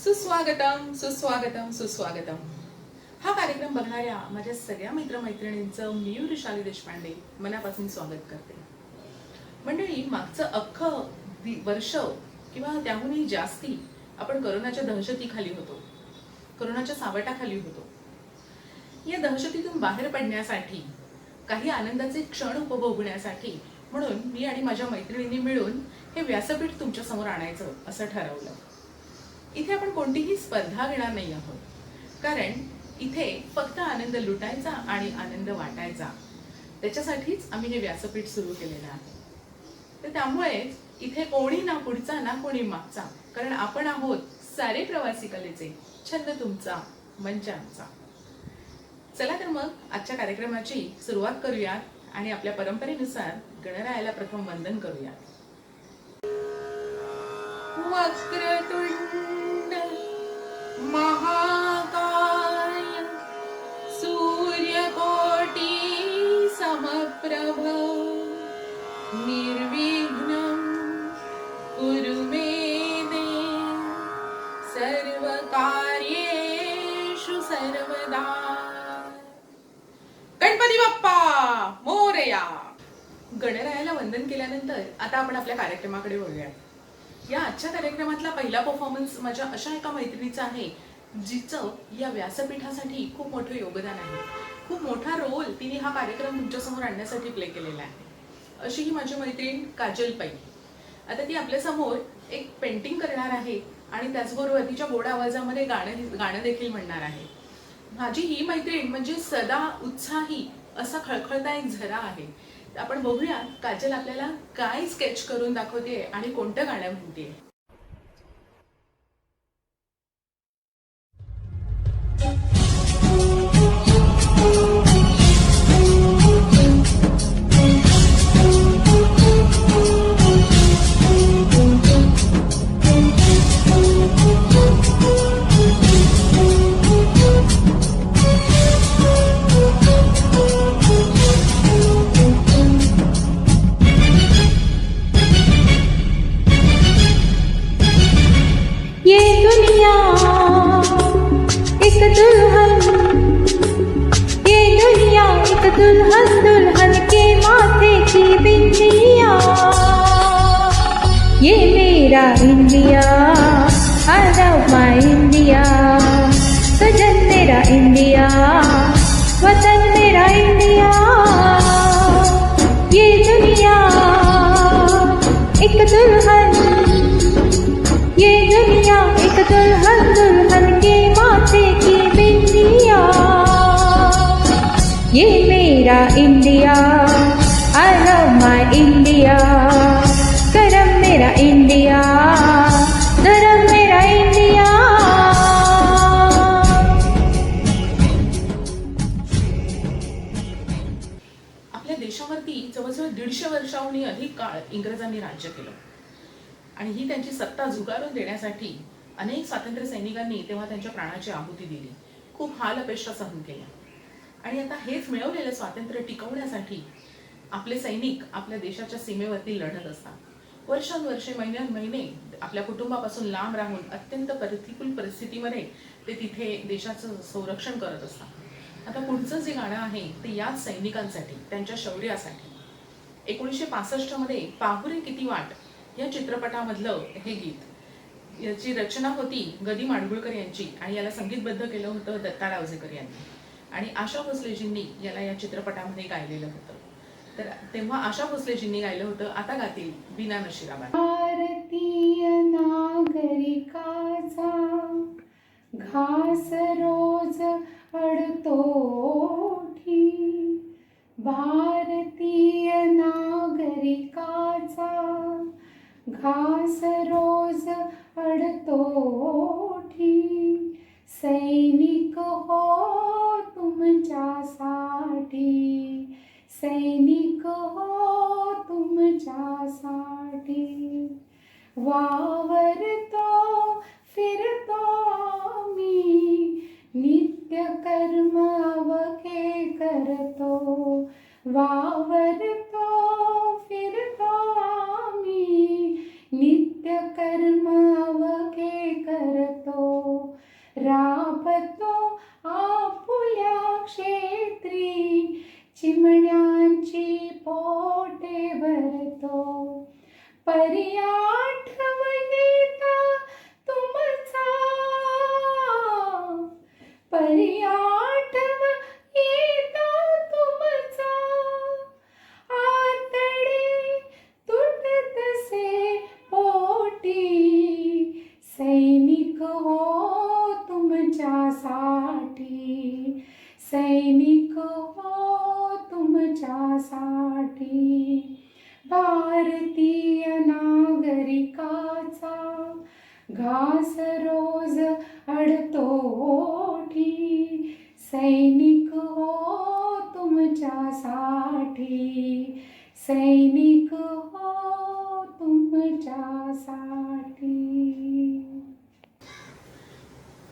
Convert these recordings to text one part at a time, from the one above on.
सुस्वागतम सुस्वागतम सुस्वागतम. हा कार्यक्रम बघणाऱ्या माझ्या सगळ्या मित्रमैत्रिणींचं मी वृषाली देशपांडे मनापासून स्वागत करते. मंडळी, मागचं अख्खं वर्ष किंवा त्याहूनही जास्ती आपण करोनाच्या दहशतीखाली होतो, करोनाच्या सावटाखाली होतो. या दहशतीतून बाहेर पडण्यासाठी, काही आनंदाचे क्षण उपभोगण्यासाठी म्हणून मी आणि माझ्या मैत्रिणींनी मिळून हे व्यासपीठ तुमच्या समोर आणायचं असं ठरवलं. इथे आपण कोणतीही स्पर्धा घेणार नाही आहोत, कारण इथे फक्त आनंद लुटायचा आणि आनंद वाटायचा, त्याच्यासाठीच आम्ही हे व्यासपीठ सुरू केलेलं आहे. तर त्यामुळेच इथे कोणी ना पुढचा ना कोणी मागचा, कारण आपण आहोत सारे प्रवासी कलेचे, छंद तुमचा मंच आमचा. चला तर मग आजच्या कार्यक्रमाची सुरुवात करूयात आणि आपल्या परंपरेनुसार गणरायाला प्रथम वंदन करूयात. वक्रतुंड महाकाय सूर्यकोटि समप्रभ निर्विघ्नं कुरु मे देव सर्वकार्येषु सर्वदा. गणपती बाप्पा मोरया. गणरायाला वंदन केल्यानंतर आता आपण आपल्या कार्यक्रमाकडे वळूया. या आजच्या कार्यक्रमातला पहिला परफॉर्मन्स माझ्या अशा एका मैत्रिणीचा आहे, जिचं या व्यासपीठासाठी खूप मोठं योगदान आहे. खूप मोठा रोल तिने हा कार्यक्रम तुमच्यासमोर आणण्यासाठी प्ले केलेला आहे. अशी ही माझी मैत्रीण काजल पै. आता ती आपल्या समोर एक पेंटिंग करणार आहे आणि त्याचबरोबर तिच्या गोड आवाजामध्ये गाणं देखील म्हणणार आहे. माझी ही मैत्रीण म्हणजे सदा उत्साही असा खळखळता एक झरा आहे. आपण बघूया काजल आपल्याला काय स्केच करून दाखवते आणि कोणतं गाणं म्हणते. दुल्हन दुल्हन के माथे की बिंदिया, ये मेरा India, I love my India. सजन मेरा इंडिया, वतन मेरा इंडिया. ये दुनिया एक दुल्हन, ये दुनिया एक दुल्हन दुल्हन के माथे की बिंदिया. ये मेरा India, I love my India. करम मेरा इंडिया, धर्म मेरा इंडिया. आपल्या देशावरती जवळजवळ 150 वर्षांहून अधिक काळ इंग्रजांनी राज्य केलं आणि ही त्यांची सत्ता झुगारून देण्यासाठी अनेक स्वातंत्र्य सैनिकांनी तेव्हा त्यांच्या प्राणाची आहुती दिली. खूप हाल अपेष्टा सहन केल्या आणि आता हेच मिळवलेलं स्वातंत्र्य टिकवण्यासाठी आपले सैनिक आपल्या देशाच्या सीमेवरती लढत असतात. वर्षानुवर्षे महिने आपल्या कुटुंबापासून लांब राहून अत्यंत प्रतिकूल परिस्थितीमध्ये ते तिथे देशाचं संरक्षण करत असतात. आता पुढचं जे गाणं आहे ते याच सैनिकांसाठी, त्यांच्या शौर्यासाठी. 1965 मध्ये पाहुरे किती वाट या चित्रपटामधलं हे गीत, याची रचना होती गदी माडगुळकर यांची आणि याला संगीतबद्ध केलं होतं दत्ता डावजेकर यांनी आणि आशा भोसलेजींनी याला या चित्रपटामध्ये गायलेलं होतं. तर तेव्हा आशा भोसलेजींनी गायलं होतं, आता गातील बीना नशिराबाई. भारतीय नागरिकाचा घास रोज अडतो ओठी, भारतीय नागरिकाचा घास रोज अडतो ओठी. सैनिक हो तुमच्यासाठी, सैनिक हो तुमच्यासाठी. वावरतो फिरतो आम्ही, नित्य कर्म अवघे करतो. वावरतो फिरतो आम्ही, नित्य कर्म अवघे करतो. हो तुमच्यासाठी, सैनिक हो तुमच्यासाठी, भारतीय नागरिकाचा घास रोज अडतो ओठी, सैनिक हो तुमच्यासाठी, सैनिक हो तुमच्यासाठी.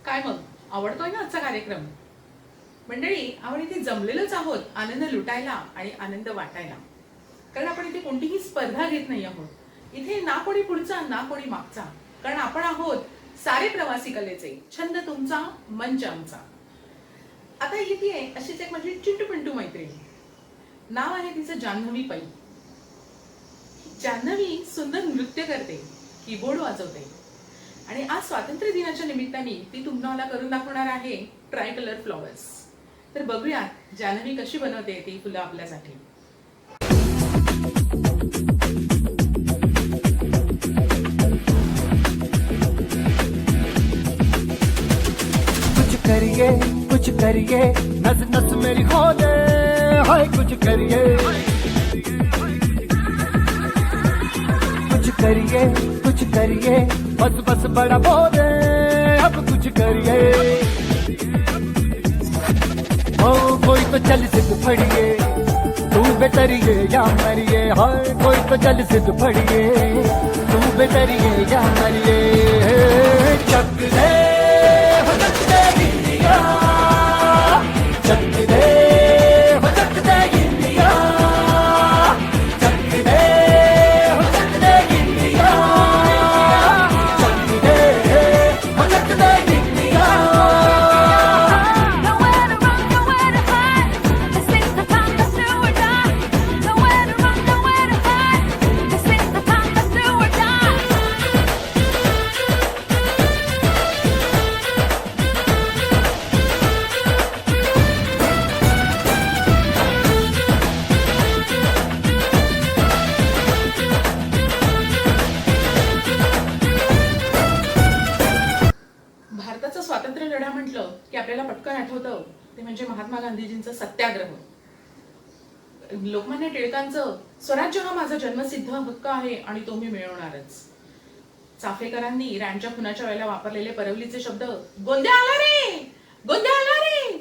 काय मग आवडतोय ना आजचा कार्यक्रम? मंडळी, आपण इथे जमलेलोच आहोत आनंद लुटायला आणि आनंद वाटायला. कारण आपण इथे कोणतीही स्पर्धा घेत नाही आहोत. इथे ना कोणी पुढचा ना कोणी मागचा, कारण आपण आहोत सारे प्रवासी कलेचे. छंद तुमचा, मंच आमचा. आता इथे अशीच एक माझी चिंटू पिंटू मैत्रिणी. नाव आहे तिचं जान्हवी पै. जान्हवी सुंदर नृत्य करते, कीबोर्ड वाजवते आणि आज स्वातंत्र्य दिनाच्या निमित्ताने ती तुम्हाला करून दाखवणार आहे ट्राय कलर फ्लॉवर्स. तर बघूयात जान्हवी कशी बनवते ती फुलं आपल्यासाठी. कुछ करिए नस नस मेरी खोले, हाय कुछ करिए बस बस बड़ा बोले, अब कुछ करिए. ओ कोई तो चल सिद्ध फड़िए, तू बेतरिए या मरिए, हाय कोई तो चल सिद्ध फड़िए, तू बेतरिए या मरिए. चक दे हो चक दे इंडिया, चक दे हो चक दे इंडिया, चक दे हो चक दे इंडिया, चक दे हो चक दे India. Nowhere to run, nowhere to hide. This is the time, let's do or die. Nowhere to run, nowhere to hide. This is the time, let's do or die. भारताचा स्वातंत्र्य लढा म्हटलं की आपल्याला पटकन आठवतं ते म्हणजे महात्मा गांधीजींचं सत्याग्रह. लोकमान्य टिळकांचं स्वराज्य हा माझा जन्मसिद्ध हक्क आहे आणि तो मी मिळवणारच. चाफेकरांनी रँडच्या खुनाच्या वेळेला वापरलेले परवलीचे शब्द, गोंद्या आला रे, गोंद्या आला रे.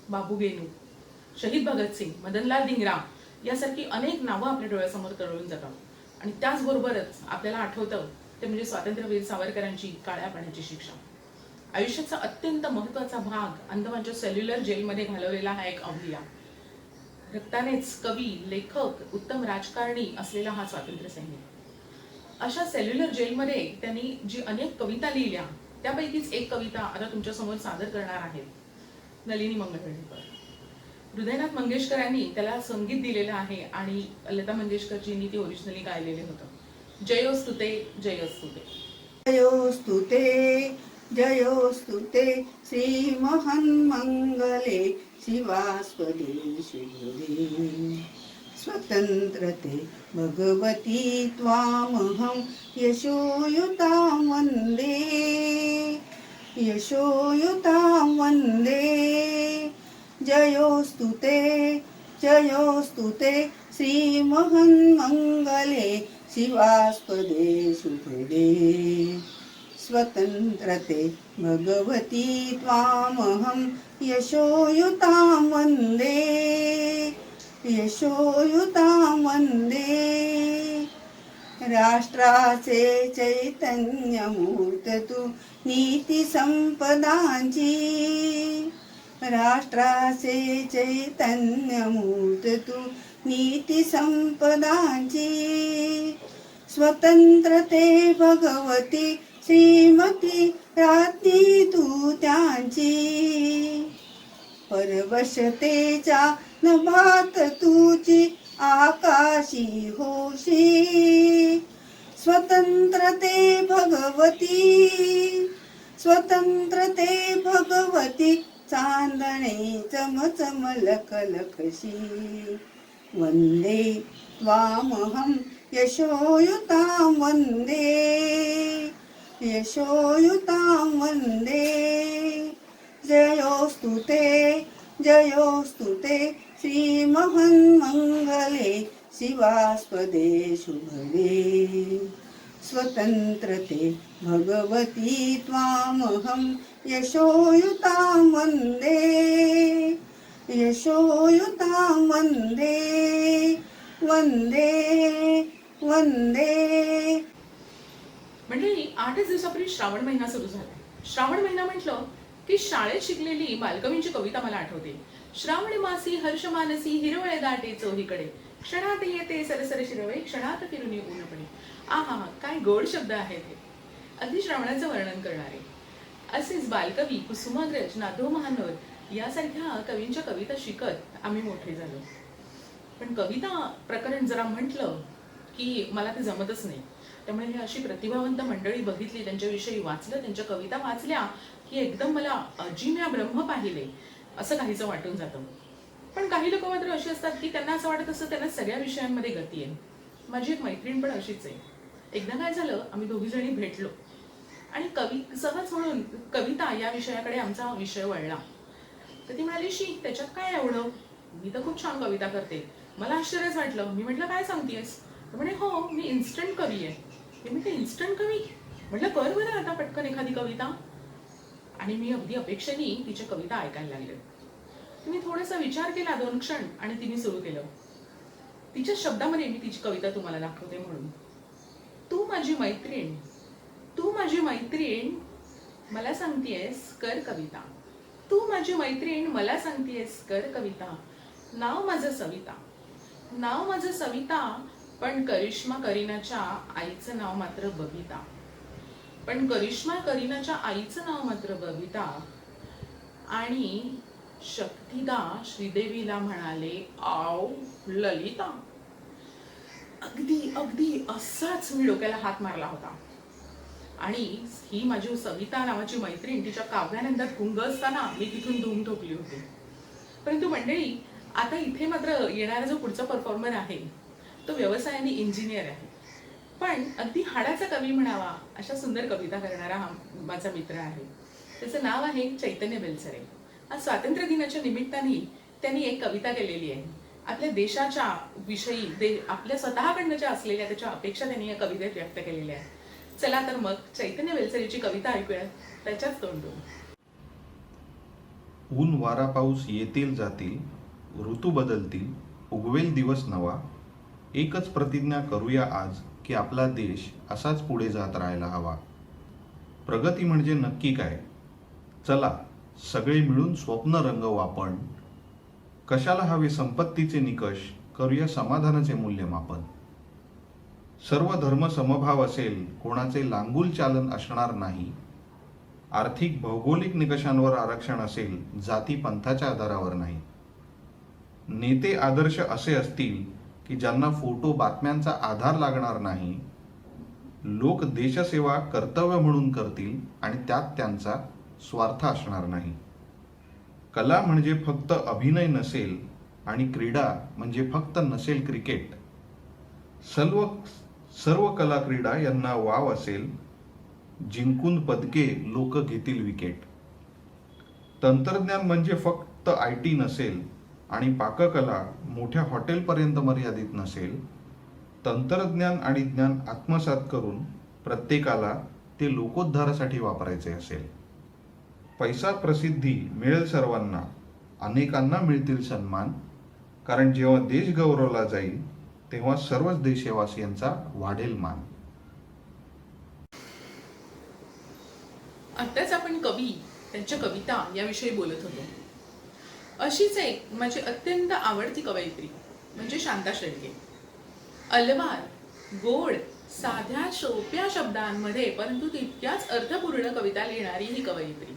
बाबू गेनू, शहीद भगतसिंग, मदनलाल धिंगरा यासारखी अनेक नावं आपल्या डोळ्यासमोर तरळून जातात. आणि त्याचबरोबरच आपल्याला आठवतं ते म्हणजे स्वातंत्र्यवीर सावरकरांची काळ्या पाण्याची शिक्षा. आयुष्याचा अत्यंत महत्वाचा भाग अंदमानच्या सेल्युलर जेलमध्ये घालवलेला हा एक अवलिया. रक्तानेच कवी, लेखक, उत्तम राजकारणी असलेला हा स्वातंत्र्य सैनिक. अशा सेल्युलर जेलमध्ये त्यांनी जी अनेक कविता लिहिल्या त्यापैकीच एक कविता आता तुमच्या समोर सादर करणार आहेत नलिनी मंगळवेढेकर. हृदयनाथ मंगेशकरांनी त्याला संगीत दिलेलं आहे आणि लता मंगेशकरजींनी ती ओरिजिनली गायलेलं होतं. जयोस्तुते जयोस्तुते. जयोस्तुते जयोस्तुते श्रीमहन्मङ्गले शिवास्पदे शुभदे. स्वतन्त्रते भगवती त्वामहं यशोयुतां वन्दे, यशोयुतां वन्दे. जयोस्तुते जयोस्तुते श्रीमहन्मङ्गले शिवास्पदे शुभदे. स्वतन्त्रते भगवती त्वामहं यशोयुतां वन्दे, यशोयुतां वन्दे. राष्ट्राचे चैतन्यमूर्त तू नीतिसंपदांची, राष्ट्राचे चैतन्यमूर्त तू नीतिसंपदांची. स्वतंत्रते भगवती श्रीमती राज्ञी तू त्यांची. परवशतेच्या नभात तुझी आकाशी होशी. स्वतंत्रते भगवती, स्वतंत्रते भगवती चांदणे चमचम लखलखशी. वन्दे त्वामहं यशोयुतां वन्दे, यशोयुतां वन्दे जयोस्तु ते श्रीमहन्मङ्गले शिवास्पदे शुभदे स्वतन्त्रते भगवती त्वामहं यशोयुतां वन्दे वन्दे वन्दे वन्दे. मंडळी 8 दिवसापूर्वी श्रावण महिना सुरू झाला. श्रावण महिना म्हटलं की शाळेत शिकलेली बालकवींची कविता मला आठवते. श्रावण मासी हर्ष मानसी हिरवळे दाटे चोहीकडे क्षणात येते सरसर शिरवे क्षणात फिरून ऊन पडे. आहा, काय गोड शब्द आहेत हे, अगदी श्रावणाचं वर्णन करणारे. असेच बालकवी कुसुमाग्रज, नाथो महानोर यासारख्या कवींच्या कविता शिकत आम्ही मोठे झालो. पण कविता प्रकरण जरा म्हटलं की मला ते जमतच नाही. त्यामुळे ही अशी प्रतिभावंत मंडळी बघितली, त्यांच्याविषयी वाचलं, त्यांच्या कविता वाचल्या की एकदम मला अजिम्या ब्रह्म पाहिले असं काहीच वाटून जातं. पण काही लोक मात्र अशी असतात की त्यांना असं वाटत असतं त्यांना सगळ्या विषयांमध्ये गती आहे. माझी एक मैत्रीण पण अशीच आहे. एकदा काय झालं, आम्ही दोघी जणी भेटलो आणि सहज म्हणून कविता या विषयाकडे आमचा विषय वळला. तर ती म्हणाली, शी त्याच्यात काय एवढं, मी तर खूप छान कविता करते. मला आश्चर्यच वाटलं. मी म्हटलं काय सांगतेस? म्हणे हो, मी इन्स्टंट कवी आहे. मी म्हटलं इन्स्टंट कवी? म्हटलं कर बरं आता पटकन एखादी कविता. आणि मी अगदी अपेक्षेने तिच्या कविता ऐकायला लागले. मी थोडासा विचार केला 2 क्षण आणि तिने सुरू केलं. तिच्या शब्दामध्ये मी तिची कविता तुम्हाला दाखवते म्हणून. तू माझी मैत्रीण मला सांगतेस कर कविता. तू माझी मैत्रीण मला सांगतेस कर कविता. नाव माझं सविता पण करिश्मा करीनाच्या आईचं नाव मात्र बबिता. आणि शक्तिदा श्रीदेवीला म्हणाले आव ललिता. अगदी असाच मी डोक्याला हात मारला होता. आणि ही माझी सविता नावाची मैत्रीण तिच्या काव्यानंदात गुंग असताना मी तिथून धूम ठोकली होती. परंतु मंडळी, आता इथे मात्र येणारा जो पुढचा परफॉर्मर आहे तो व्यवसायाने इंजिनियर आहे, पण अगदी हाडाचा कवी म्हणावा अशा सुंदर कविता करणारा हा माझा मित्र आहे. त्याचं नाव आहे चैतन्य बेलसरे. आज स्वातंत्र्य दिनाच्या निमित्ताने त्यांनी एक कविता केलेली आहे. आपल्या देशाच्या विषयी आपल्या स्वतःकडनं ज्या असलेल्या त्याच्या अपेक्षा त्यांनी या कवितेत व्यक्त केलेल्या आहेत. चला तर मग चैतन्य बेलसरेची कविता ऐकूया त्याच्याच तोंडून. ऊन वारा पाऊस येतील जातील, ऋतू बदलतील, उगवेल दिवस नवा. एकच प्रतिज्ञा करूया आज की आपला देश असाच पुढे जात राहायला हवा. प्रगती म्हणजे नक्की काय? चला सगळे मिळून स्वप्न रंगवू आपण. कशाला हवे संपत्तीचे निकष, करूया समाधानाचे मूल्यमापन. सर्व धर्म समभाव असेल, कोणाचे लांगुल चालन असणार नाही. आर्थिक भौगोलिक निकषांवर आरक्षण असेल, जाती पंथाच्या आधारावर नाही. नेते आदर्श असे असतील की ज्यांना फोटो बातम्यांचा आधार लागणार नाही. लोक देशसेवा कर्तव्य म्हणून करतील आणि त्यात त्यांचा स्वार्थ असणार नाही. कला म्हणजे फक्त अभिनय नसेल आणि क्रीडा म्हणजे फक्त नसेल क्रिकेट. सर्व कला क्रीडा यांना वाव असेल, जिंकून पदके लोक घेतील विकेट. तंत्रज्ञान म्हणजे फक्त IT नसेल आणि पाककला मोठ्या हॉटेलपर्यंत मर्यादित नसेल. तंत्रज्ञान आणि ज्ञान आत्मसात करून प्रत्येकाला ते लोकोद्धारासाठी वापरायचे असेल. पैसा प्रसिद्धी मिळेल सर्वांना, अनेकांना मिळतील सन्मान. कारण जेव्हा देश गौरवला जाईल तेव्हा सर्वच देशवासियांचा वाढेल मान. आत्ताच आपण कवी, त्यांच्या कविता याविषयी बोलत होतो. अशीच एक माझी अत्यंत आवडती कवयित्री म्हणजे शांता शेळके. अलवार, गोड, साध्या सोप्या शब्दांमध्ये परंतु तितक्याच अर्थपूर्ण कविता लिहिणारी ही कवयित्री.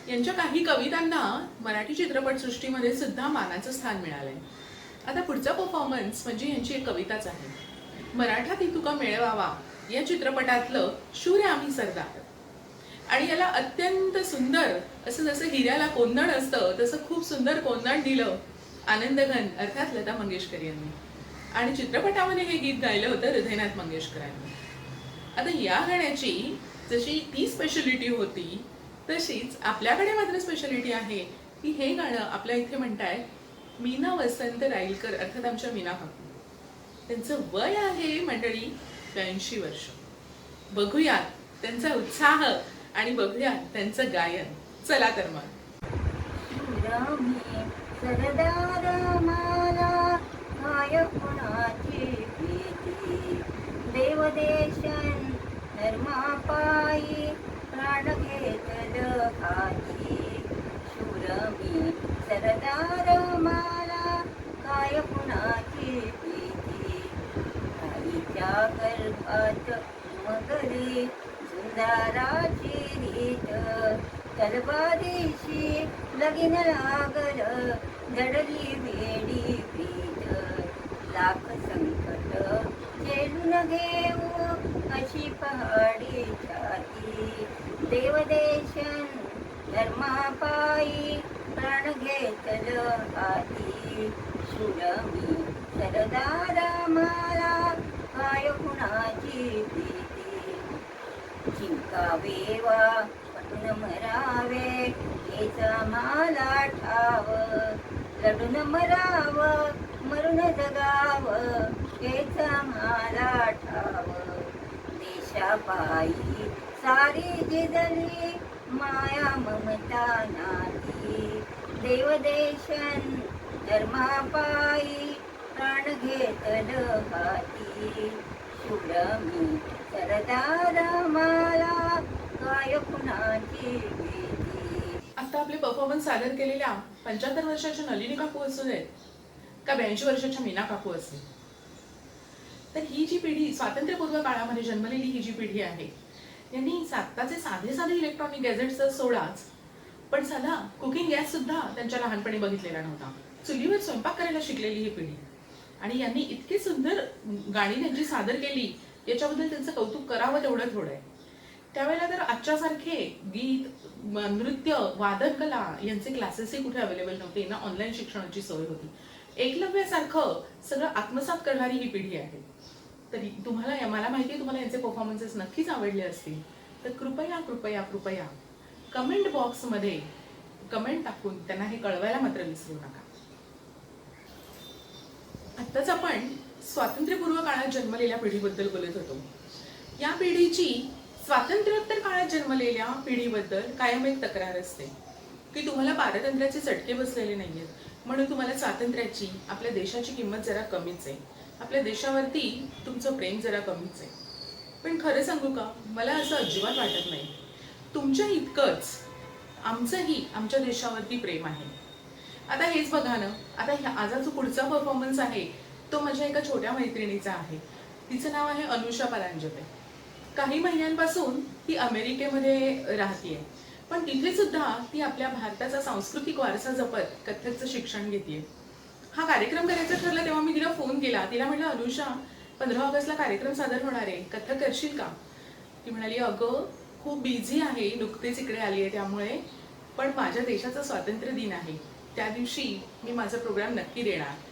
यांच्या काही कवितांना मराठी चित्रपटसृष्टीमध्ये सुद्धा मानाचं स्थान मिळालंय. आता पुढचा परफॉर्मन्स म्हणजे यांची एक कविताच आहे. मराठा ती तुका मिळवावा या चित्रपटातलं शूर आम्ही सरदार. आणि याला अत्यंत सुंदर असं जसं हिऱ्याला कोंदण असतं तसं खूप सुंदर कोंदण दिलं आनंदघन अर्थात लता मंगेशकर यांनी. आणि चित्रपटामध्ये हे गीत गायलं होतं हृदयनाथ मंगेशकरांनी. आता या गाण्याची जशी ती स्पेशलिटी होती तशीच आपल्याकडे मात्र स्पेशलिटी आहे की हे गाणं आपल्या इथे म्हणतायत मीना वसंत राईलकर अर्थात आमच्या मीना काकू. त्यांचं वय आहे मंडळी 82 वर्ष. बघूयात त्यांचा उत्साह आणि बघूयात त्यांचं गायन. चला तर मग. सरदार माला काय कुणाची प्रीती देवदेशन धर्मापायी प्राण घेतल हाती शूरमी सरदार माला काय कुणाची प्रीती आईच्या गर्भात मगरी सुंदराची रीत तलवारीशी लगीन लागल दडली वेडी प्रीत लाख संकट झेलून घेऊ अशी पहाडी छाती देवदेशन धर्मापायी प्राण घेतल हाती शूरमी सरदार माला काय कुणाची प्रीती चिंकावेवा पटून मरावे हेच मला ठाव लढून मराव मरून जगाव हेच मला ठाव देशापायी सारी जिजली माया ममता नाती देवदेशन धर्मापायी प्राण घेतल हाती शूरमी सरदार माला काय कुणाची भीती. आता आपले परफॉर्मन्स सादर केलेल्या 75 वर्षाच्या नलिनी काकू असू देत का 82 वर्षाच्या मीना काकू असतील, तर ही जी पिढी स्वातंत्र्यपूर्व काळामध्ये जन्मलेली ही जी पिढी आहे यांनी आत्ताचे साधे साधे इलेक्ट्रॉनिक गॅजेट्स तर सोडाच, पण साधा कुकिंग गॅस सुद्धा त्यांच्या लहानपणी बघितलेला नव्हता. चुलीवर स्वयंपाक करायला शिकलेली ही पिढी आणि यांनी इतकी सुंदर गाणी त्यांची सादर केली याच्याबद्दल त्यांचं कौतुक करावं तेवढं थोडं आहे. त्यावेळेला तर आजच्यासारखे गीत, नृत्य, वादन कला यांचे क्लासेसही कुठे अवेलेबल नव्हते ना ऑनलाईन शिक्षणाची सोय होती. एकलव्यासारखं सगळं आत्मसात करणारी ही पिढी आहे. तरी तुम्हाला मला माहिती आहे तुम्हाला यांचे परफॉर्मन्सेस नक्कीच आवडले असतील, तर कृपया कृपया कृपया कमेंट बॉक्समध्ये कमेंट टाकून त्यांना हे कळवायला मात्र विसरू नका. आत्ताच आपण स्वातंत्र्यपूर्व काळात जन्मलेल्या पिढीबद्दल बोलत होतो. या पिढीची स्वातंत्र्योत्तर काळात जन्मलेल्या पिढीबद्दल कायम एक तक्रार असते की तुम्हाला पारतंत्र्याचे चटके बसलेले नाहीयेत, म्हणून तुम्हाला स्वातंत्र्याची, आपल्या देशाची किंमत जरा कमीच आहे, आपल्या देशावरती तुमचं प्रेम जरा कमीच आहे. पण खरं सांगू का, मला असं अजिबात वाटत नाही. तुमच्या इतकंच आमचंही आमच्या देशावरती प्रेम आहे. आता हेच बघा ना, आता आजचा जो पुढचा परफॉर्मन्स आहे तो माझ्या एका छोट्या मैत्रिणीचा आहे. तिचं नाव आहे अनुषा परांजपे. काही महिन्यांपासून ती अमेरिकेमध्ये राहतीये, पण तिथे सुद्धा ती आपल्या भारताचा सांस्कृतिक वारसा जपत कथ्थकचं शिक्षण घेतेय. हा कार्यक्रम करायचा ठरला तेव्हा मी तिला फोन केला. तिला म्हटलं, अनुषा 15 ऑगस्टला कार्यक्रम सादर होणार आहे, कथ्थक करशील का? ती म्हणाली, अगं खूप बिझी आहे, नुकतेच इकडे आली आहे त्यामुळे, पण माझ्या देशाचा स्वातंत्र्य दिन आहे, त्या दिवशी मी माझा प्रोग्राम नक्की देणार.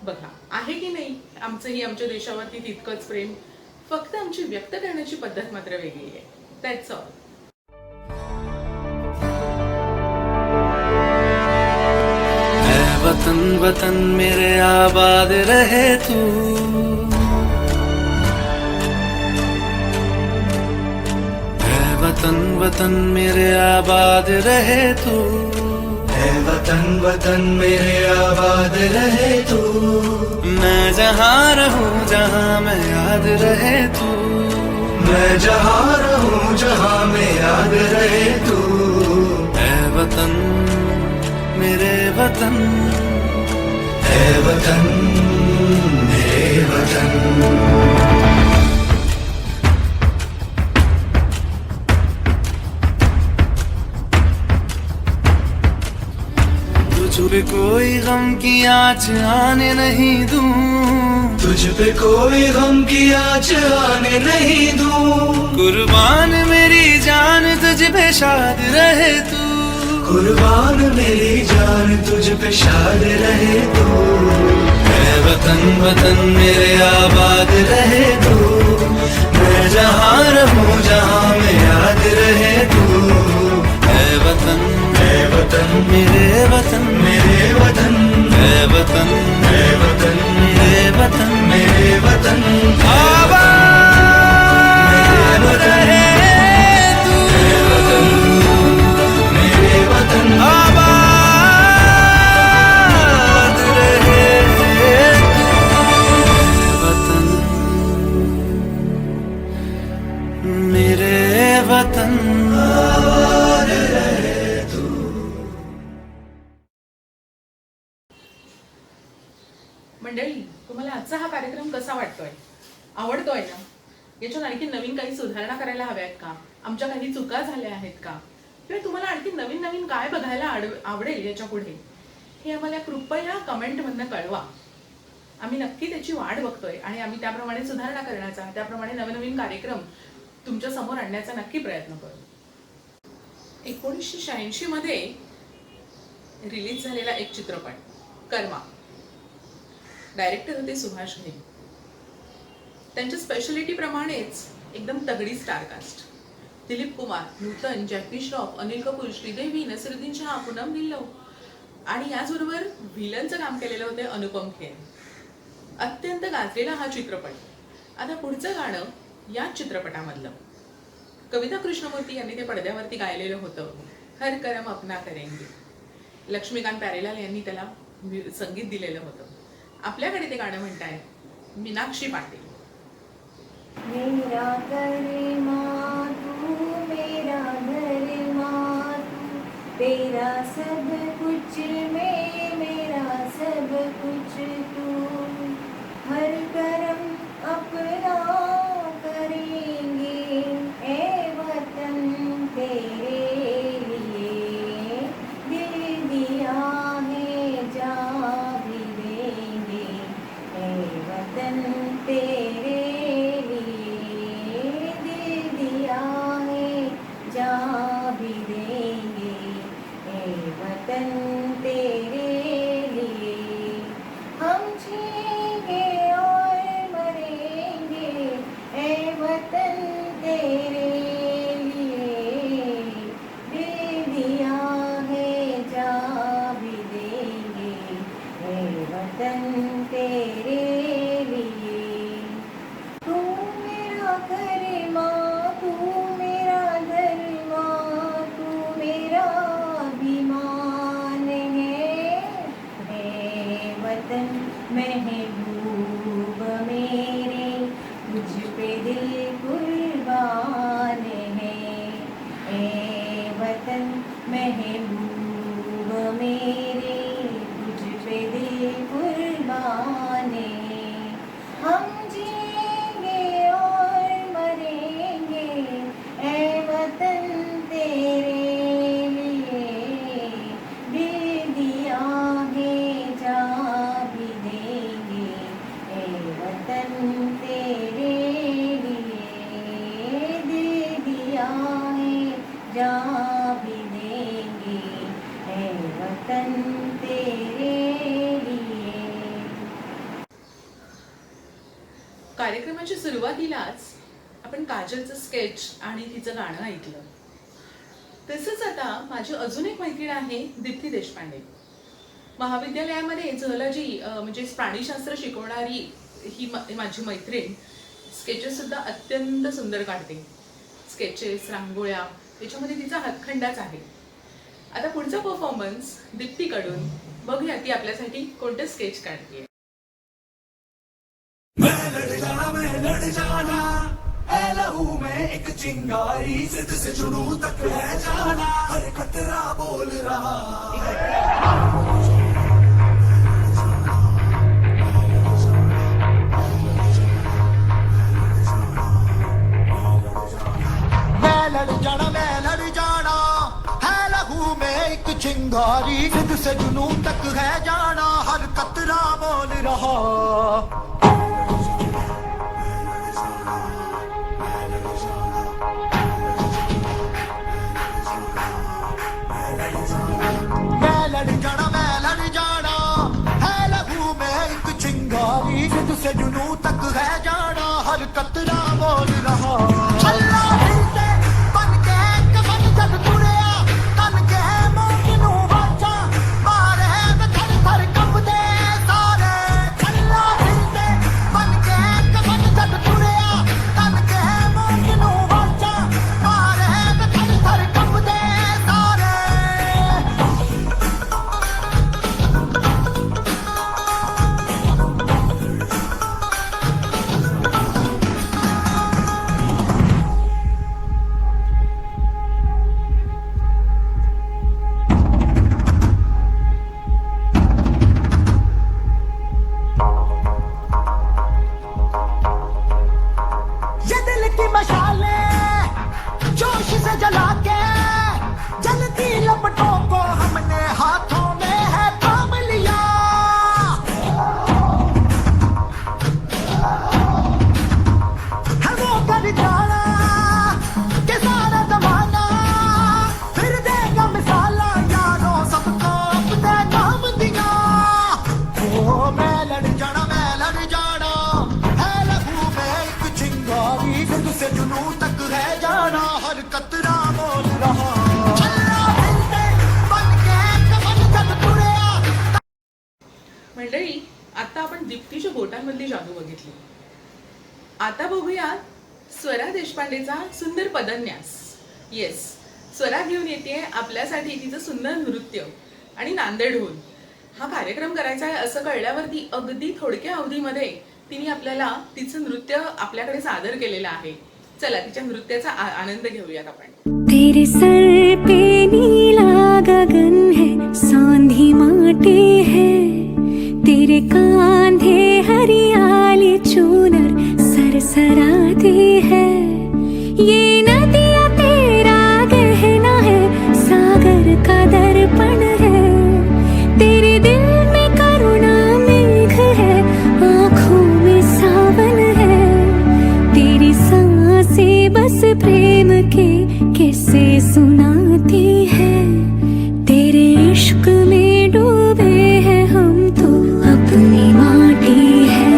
बघा आहे की नाही आमचंही आमच्या देशावरती तितकंच प्रेम, फक्त आमची व्यक्त करण्याची पद्धत मात्र वेगळी आहे. That's all. वतन वतन मेरे आबाद रहे तू, वतन वतन मेरे आबाद रहे तू, वतन वतन मेरे आबाद रहे तू, मैं जहाँ रहूं जहाँ मैं याद रहे तू, मैं जहाँ रहूं जहाँ मैं याद रहे तू, ऐ वतन मेरे वतन, ऐ वतन मेरे वतन. तुझ पे कोई गम की आँच आने नहीं दूं, तुझ पे कोई गम की आँच आने नहीं दूं, कुर्बान मेरी जान तुझ पे शाद रहे तू, कुर्बान मेरी जान तुझ पे शाद रहे तू, ऐ वतन वतन मेरे आबाद रहे तू, मैं जहाँ रहूं जहाँ मैं वतन आबाद रहे तू। मंडळी, तुम्हाला आजचा हा कार्यक्रम कसा वाटतोय? आवडतोय ना? याच्यात आणखी नवीन काही सुधारणा करायला हव्यात का? आमच्या काही चुका झाल्या आहेत का? किंवा तुम्हाला आणखी नवीन नवीन काय बघायला आवडेल याच्या पुढे, हे आम्हाला कृपया कमेंटमधनं कळवा. आम्ही नक्की त्याची वाट बघतोय आणि आम्ही त्याप्रमाणे सुधारणा करण्याचा, त्याप्रमाणे नवनवीन कार्यक्रम तुमच्या समोर आणण्याचा नक्की प्रयत्न करू. 1986 मध्ये रिलीज झालेला एक चित्रपट कर्मा. डायरेक्टर होते सुभाष घई. त्यांच्या स्पेशालिटी प्रमाणेच एकदम तगडी स्टारकास्ट. दिलीप कुमार, नूतन, जॅकी श्रॉफ, अनिल कपूर, श्रीदेवी, नसीरुद्दीन शाह, पूनम ढिल्लो आणि याचबरोबर व्हिलनचं काम केलेलं होते अनुपम खेर. अत्यंत गाजलेला हा चित्रपट. आता पुढचं गाणं या चित्रपटामधलं. कविता कृष्णमूर्ती यांनी ते पडद्यावरती गायलेलं होतं, हर करम अपना करेंगे. लक्ष्मीकांत प्यारेलाल यांनी त्याला संगीत दिलेलं होतं. आपल्याकडे ते गाणं म्हणतायत मीनाक्षी पाटील. मेरा करमा तू, मेरा धर्मा तू, तेरा सब कुछ मैं, मेरा सब कुछ तू, हर करम अपना करेंगे ए वतन तेरे लिए, दिल दिया है जा भी देंगे ए वतन तेरे लिए, दिल दिया है जा भी देंगे ए वतन तेरे लिए, हम जिएंगे और मरेंगे ए वतन तेरे लिए, दिल दिया है जा भी देंगे ए वतन तेरे लिए. तू मेरा करमा, तू मेरा धर्मा, तू मेरा अभिमान है वतन महबूब मेरे, तुझ पे दिल कुर्बान है ए वतन महबूब मेरे, तुझ पे दिल कुर्बान है. हम जिएंगे और मरेंगे ए वतन तेरे लिए, दिल दिया है जा भी देंगे ए वतन तेरे लिए, दिल दिया है जा भी देंगे ए वतन तेरे लिए. कार्यक्रमाच्या सुरुवातीलाच आपण काजलचं स्केच आणि तिचं गाणं ऐकलं. तसंच आता माझी अजून एक मैत्रीण आहे दीप्ती देशपांडे. महाविद्यालयामध्ये झुऑलॉजी म्हणजे प्राणीशास्त्र शिकवणारी ही माझी मैत्रीण स्केचेस सुद्धा अत्यंत सुंदर काढते. स्केचेस, रांगोळ्या याच्यामध्ये तिचा हातखंडाच आहे. आता पुढचा परफॉर्मन्स दीप्तीकडून बघूया ती आपल्यासाठी कोणते स्केच काढते. मैं लड़ जाना है लहू में एक चिंगारी, जिद से जुनू तक है जाना, हर खतरा बोल रहा. मैं लड़ जाना है लहू में एक चिंगारी, जिद से जुनून तक है जाना, हर कतरा बोल रहा. मैं लड़ जाना है लहू में एक चिंगारी, जिद से जुनून तक है जाना, हर कतरा बोल रहा. छल्ला फिरते बन के कफन जग तुड़िया, तन के मोमिनू वाचा, मारे में थर थर कंबदे सारे. छल्ला फिरते स्वरांमधली जादू बघितली. आता बघूया स्वरा देशपांडेचा सुंदर पदन्यास. येस, स्वरा घेऊन येते आपल्यासाठी तिचं सुंदर नृत्य आणि नांदेडहून हा कार्यक्रम करायचा आहे असं कळल्यावरती अगदी थोडक्या अवधीमध्ये तिने आपल्याला तिचं नृत्य आपल्याकडे सादर केलेलं आहे. चला तिच्या नृत्याचा आनंद घेऊयात आपण. तेरे सर पे नीला गगन है, सांधी माटी है, तेरे कांधे हरियाली चूनर सरसराती है, ये नदियाँ तेरा गहना है, सागर का दर्पण है, तेरे दिल में करुणा मेघ है, आँखों में सावन है, तेरी सांसें बस प्रेम के किस्से सुनाती है, तेरे इश्क में डूबे हैं हम तो अपनी माटी है,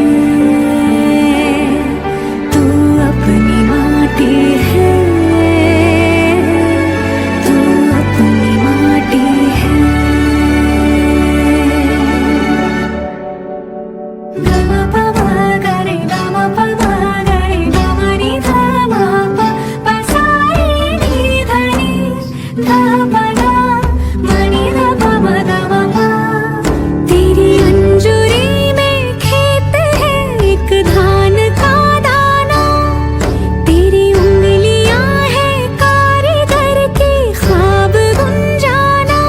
तू अपनी माटी है, तू अपनी माटी है. गमा पमा गरे गमा पमा गरे गमा नि धमा प पसाई नि धनी धमा गा मणि धमा धमा पा. तेरी अंजुरी में खेत है एक धान का दाना, तेरी उंगलियां है कारीगर के ख्वाब गुंजाना,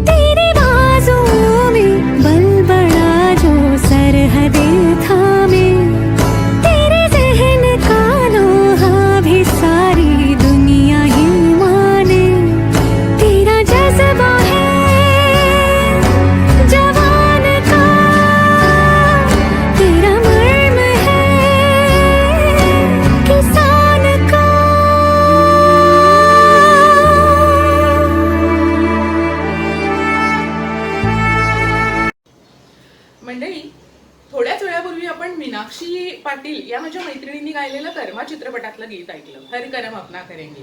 तेरी बाजुओं में बल बड़ा जो सरहदें थामे, तेरे जहन का लोहा भी सारी दुनिया ही माने, तेरा जज्बा है जवान का, तेरा मर्म है किसान का. मंडळी, थोड्याच वेळापूर्वी आपण मीनाक्षी पाटील या माझ्या मैत्रिणींनी गायलेलं कर्मा चित्रपटातलं गीत ऐकलं, हर करम अपना करेंगे.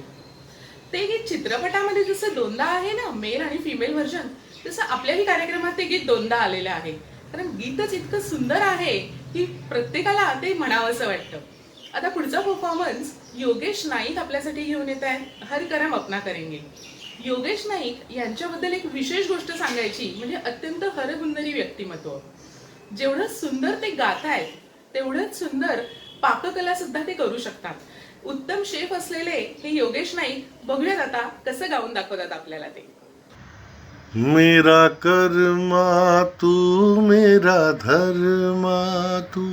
ते गीत चित्रपटामध्ये जसं दोनदा आहे ना, मेल आणि फिमेल व्हर्जन, तसं आपल्याही कार्यक्रमात ते गीत दोनदा आलेलं आहे. कारण गीतच इतकं सुंदर आहे की प्रत्येकाला ते म्हणावंसं वाटतं. आता पुढचा परफॉर्मन्स योगेश नाईक आपल्यासाठी घेऊन येत आहेत, हर करम अपना करेंगे. योगेश नाईक यांच्याबद्दल एक विशेष गोष्ट सांगायची म्हणजे अत्यंत हरहुन्नरी व्यक्तिमत्व. जेवढं सुंदर ते गातायत तेवढंच सुंदर पाककला सुद्धा ते करू शकतात. उत्तम शेफ असलेले हे योगेश नाईक बघूयात आता कसं गाऊन दाखवतात आपल्याला ते. मेरा कर्मा तू मेरा धर्मा तू,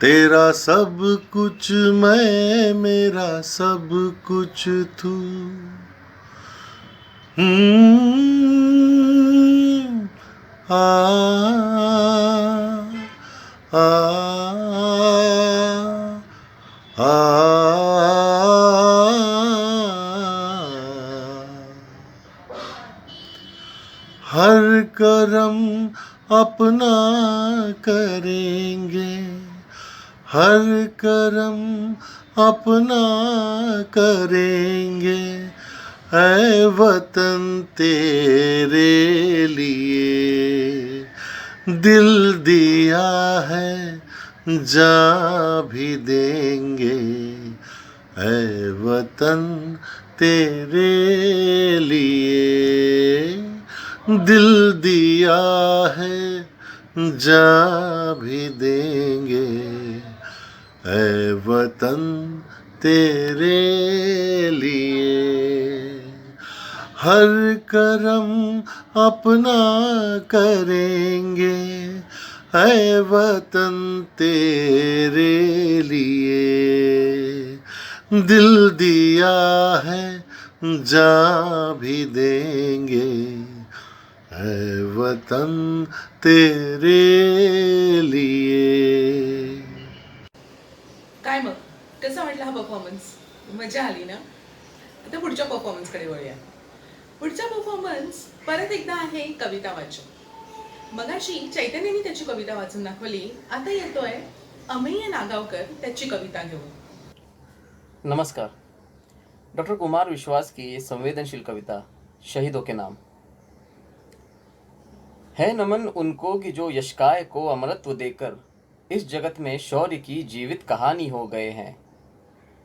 तेरा सब कुछ मैं मेरा सब कुछ तू. आ आ आ हर करम अपना करेंगे, हर करम अपना करेंगे, ऐ वतन तेरे लिए दिल दिया है जान भी देंगे, ऐ वतन तेरे लिए दिल दिया है जान भी देंगे, ऐ वतन तेरे लिए हर करम अपना करेंगे, ऐ वतन तेरे लिए दिल दिया है जान भी देंगे, ऐ वतन तेरे लिए. काय मग कसा वाटला हा परफॉर्मन्स? मजा आली ना? आता पुढच्या परफॉर्मन्सकडे वळूया. पुढचा परफॉर्मन्स परत एकदा आहे कविता वाचन. मगाशी चैतन्यने त्याची कविता वाचून दाखवली, आता येतोय अमेय नागावकर त्याची कविता घेऊन. नमस्कार. डॉक्टर कुमार विश्वास की संवेदनशील कविता शहीदों के नाम. है नमन उनको कि जो यशकाय को अमरत्व देकर इस जगत में शौर्य की जीवित कहानी हो गए हैं।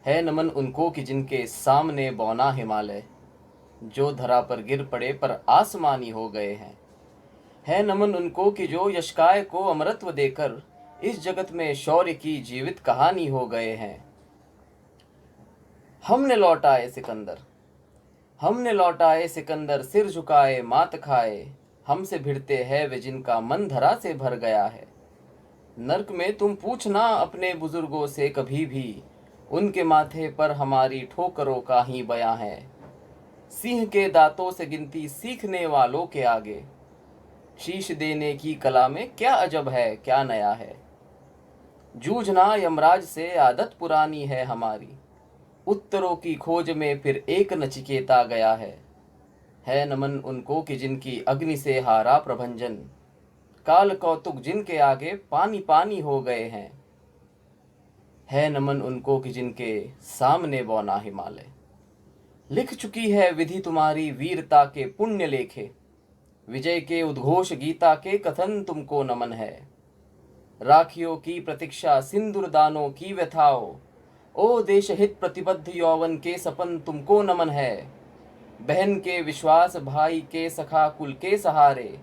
है नमन उनको कि जिनके सामने बौना हिमालय जो धरा पर गिर पड़े पर आसमानी हो गए हैं। है नमन उनको कि जो यशकाय को अमरत्व देकर इस जगत में शौर्य की जीवित कहानी हो गए हैं। हमने लौटाए सिकंदर सिर झुकाए मात खाए, हमसे भिड़ते हैं वे जिनका मन धरा से भर गया है। नर्क में तुम पूछना अपने बुजुर्गों से कभी भी, उनके माथे पर हमारी ठोकरों का ही बयां है। सिंह के दांतों से गिनती सीखने वालों के आगे शीश देने की कला में क्या अजब है क्या नया है। जूझना यमराज से आदत पुरानी है हमारी, उत्तरों की खोज में फिर एक नचिकेता गया है नमन उनको कि जिनकी अग्नि से हारा प्रभंजन, काल कौतुक जिनके आगे पानी पानी हो गए हैं। है नमन उनको कि जिनके सामने बौना हिमालय। लिख चुकी है विधि तुम्हारी वीरता के पुण्य लेखे, विजय के उद्घोष गीता के कथन तुमको नमन है। राखियों की प्रतीक्षा सिंदूर दानों की व्यथाओ, ओ देश हित प्रतिबद्ध यौवन के सपन तुमको नमन है। बहन के विश्वास भाई के सखा कुल के सहारे,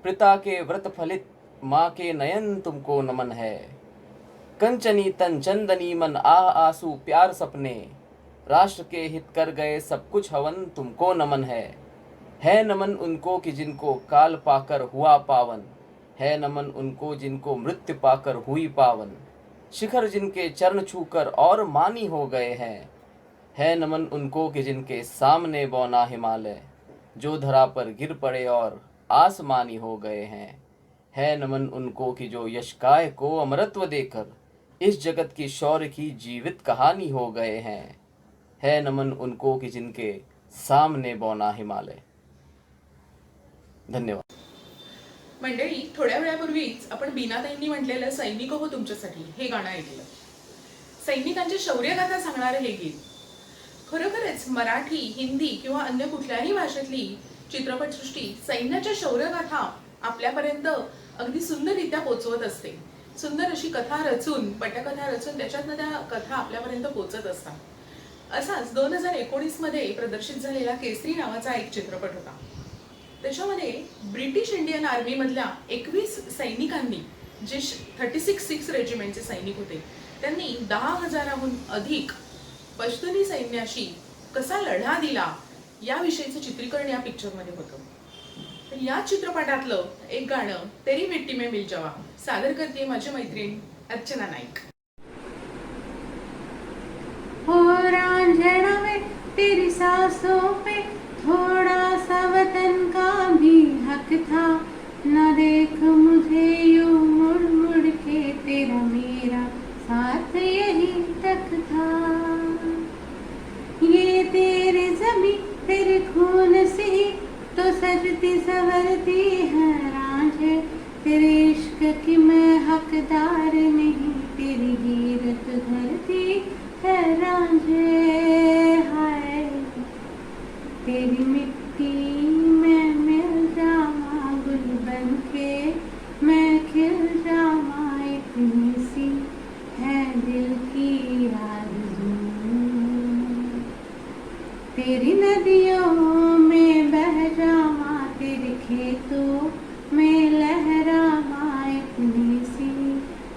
पिता के व्रत फलित माँ के नयन तुमको नमन है। कंचनी तन चंदनी मन आह आंसू प्यार सपने, राष्ट्र के हित कर गए सब कुछ हवन तुमको नमन है नमन उनको कि जिनको काल पाकर हुआ पावन, है नमन उनको जिनको मृत्यु पाकर हुई पावन। शिखर जिनके चरण छूकर और मानी हो गए हैं। है नमन उनको कि जिनके सामने बौना हिमालय जो धरा पर गिर पड़े और आसमानी हो गए हैं। है नमन उनको कि जो यशकाय को अमरत्व देकर इस जगत की शौर्य की जीवित कहानी हो गए हैं। है नमन उनको कि जिनके सामने बौना हिमालय। धन्यवाद। मंडळी, थोड्या वेळापूर्वीच आपण बीनाताईंनी म्हटलेलं सैनिक हो तुमच्यासाठी हे गाणं ऐकलं. सैनिकांच्या शौर्यगाथा सांगणारं हे गीत खरोखरच मराठी, हिंदी किंवा अन्य कुठल्याही भाषेतली चित्रपटसृष्टी सैन्याच्या शौर्यगाथा आपल्यापर्यंत अगदी सुंदररित्या पोचवत असते. सुंदर अशी कथा रचून, पटकथा रचून त्याच्यातनं त्या कथा आपल्यापर्यंत पोचत असतात. असाच 2019 मध्ये प्रदर्शित झालेला केसरी नावाचा एक चित्रपट होता. त्याच्यामध्ये ब्रिटिश इंडियन आर्मी मधल्या 21 सैनिकांनी, जे 36 रेजिमेंटचे सैनिक होते, त्यांनी 10,000हून अधिक पश्तुनी सैन्याशी कसा लढा दिला याविषयीचं चित्रीकरण या पिक्चरमध्ये होतं. तर या चित्रपटातलं एक गाणं तेरी मिट्टी में मिल जावा सादर करते माझी मैत्रीण अर्चना नाईक. हो रांझना में तेरी सांसों पे थोड़ा सा वतन का भी हक था, न देख मुझे यूं मुड़ मुड़ के, तेरा मेरा साथ यही तक था. ये तेरे ज़मीं तेरे खून से ही तो सजती संवरती है रांझे, तेरे इश्क की मैं हकदार नहीं, तेरी हीरत धरती है रांझे. हाय तेरी मिट्टी में मिल जावा गुल बन के, मैं खिल जावा इतनी सी है दिल की आरज़ू. तेरी नदियों में बह जावा, तेरे खेतों में लहरावा इतनी सी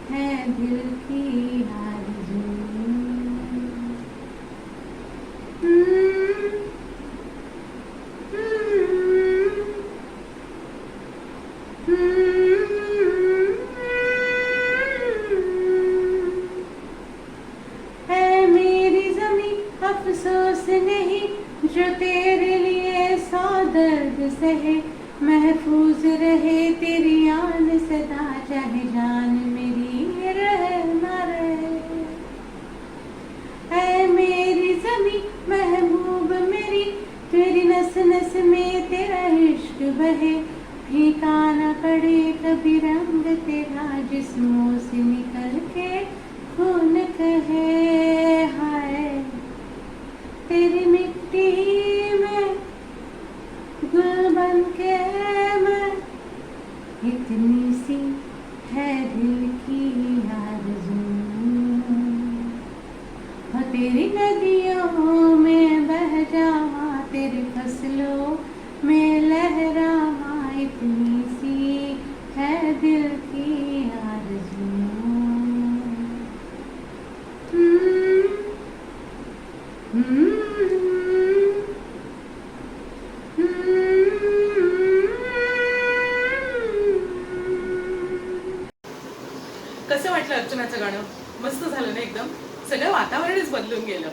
है दिल की आरज़ू. है मेरी ज़मीं अफसोस नहीं जो तेरे लिए सौ दर्द सहे, महफूज रहे तेरी आन सदा, चाहे जान मेरी रहे न रहे. है मेरी ज़मीं महबूब मेरी, तेरी नस नस में तेरा इश्क बहे, फीका न पड़े कभी रंग तेरा, जिस्मों से निकल के खून कहे. हाय तेरी मिट्टी में गुल बन के मैं इतनी सी है दिल की आरज़ू, हाँ तेरी नदियों में बह जावा, तेरी फसलों में लहरावा, इतनी सी है दिल की आरज़ू। कसं वाटलं अर्चनाचं गाणं? मस्त झालं ना एकदम. सगळं वातावरणच बदलून गेलं.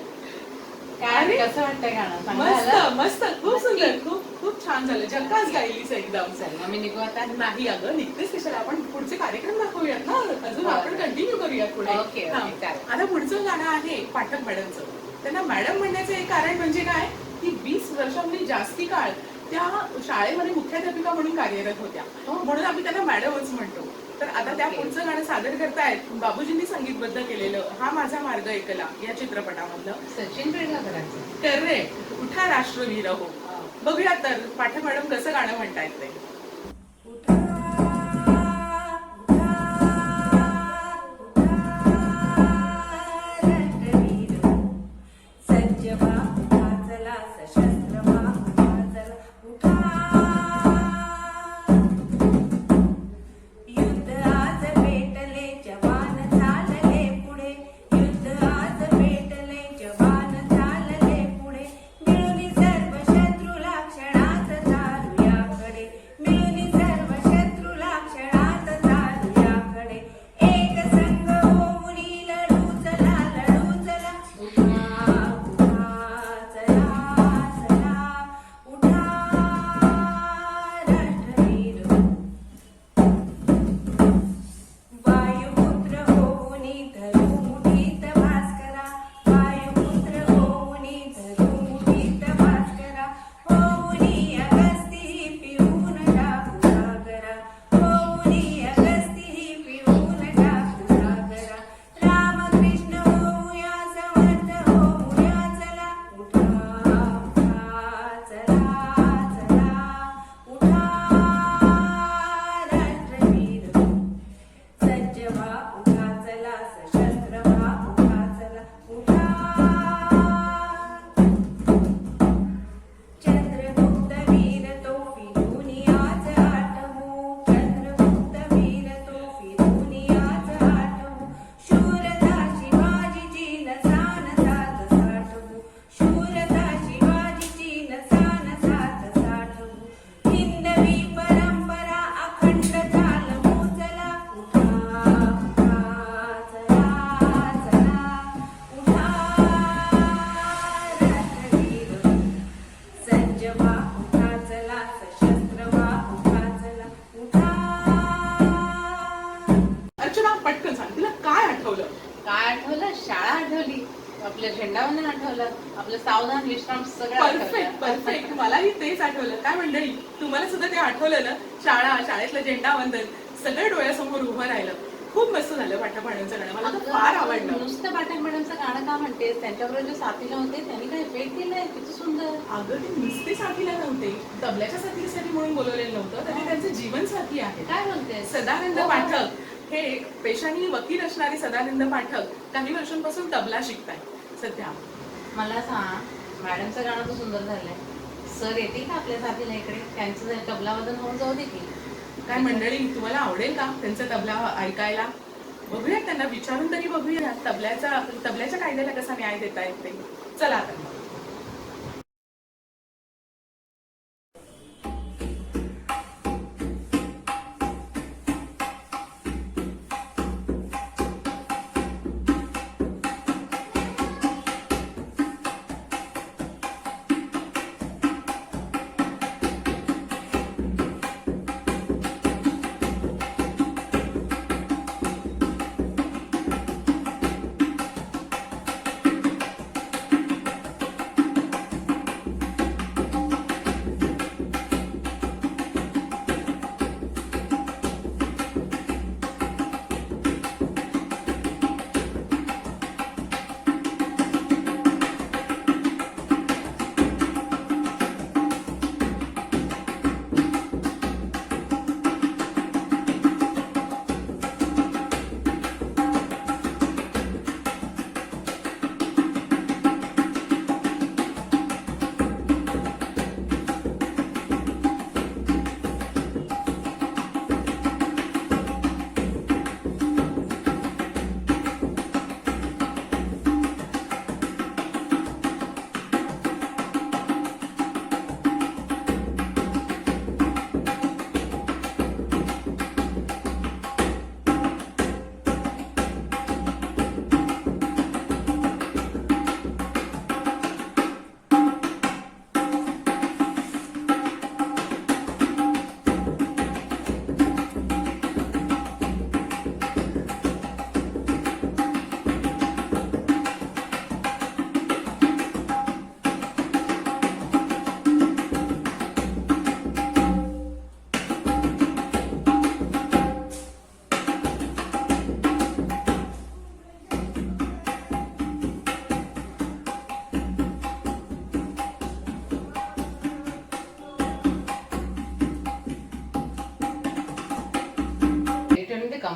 काय कसं वाटतंय गाणं? चांगलं मस्त झालं? मस्त, खूप सुंदर, खूप खूप छान झालं. झकास गायलीस एकदम. चल आम्ही निघू आता. नाही अगं, निघतेच कशाला, आपण पुढचे कार्यक्रम दाखवूयात ना, अजून आपण कंटिन्यू करूयात पुढे. ओके, ओके, हा. चालेल. आता पुढचं गाणं आहे पाठक मॅडमचं. त्यांना मॅडम म्हणण्याचं एक कारण म्हणजे काय की 20 वर्षांनी जास्ती काळ त्या शाळेमध्ये मुख्याध्यापिका म्हणून कार्यरत होत्या, म्हणून आम्ही त्यांना मॅडमच म्हणतो. तर आता त्या पुढचं गाणं सादर करतायत बाबूजींनी संगीतबद्ध केलेलं हा माझा मार्ग ऐकला या चित्रपटामधलं. सचिन पिळगावकरांचं. करेक्ट. उठा राष्ट्रवीर हो. बघूया तर पाठक मॅडम कसं गाणं म्हणतायत ते. शाळा आठवली, आपलं झेंडावंदन आठवलं, आपलं सावधान विश्राम सगळं परफेक्ट परफेक्ट. मलाही तेच आठवलं. काय मंडळी, तुम्हाला सुद्धा ते आठवलं ना? शाळेतलं झेंडावंदन सगळं डोळ्यासमोर उभं राहिलं. खूप मस्त झालं पाठक मॅडमचं गाणं, मला तर फार आवडलं. नुसतं पाठक मॅडमचं गाणं का म्हणतेस? त्यांच्याबरोबर जे साथीला होते त्यांनी काय भेट दिलंय, किती सुंदर. अगं ते नुसते साथीला नव्हते, तबल्याच्या साथीसाठी म्हणून बोलवलेलं नव्हतं, तर ते त्यांचे जीवन साथी आहे. काय म्हणते? सदानंद पाठक हे पेशाने वकील असणारे सदानंद पाठक काही वर्षांपासून तबला शिकताय सध्या. मला सांग, मॅडमचं गाणं तर सुंदर झालंय. सर येतील का आपल्या साथीला इकडे? त्यांचं तबलावादन होऊन जाऊ दे की. काय मंडळी, तुम्हाला आवडेल का त्यांचा तबला ऐकायला? बघूया, त्यांना विचारून तरी बघूया तबल्याच्या कायद्याला कसा न्याय देता येत ते. चला आता.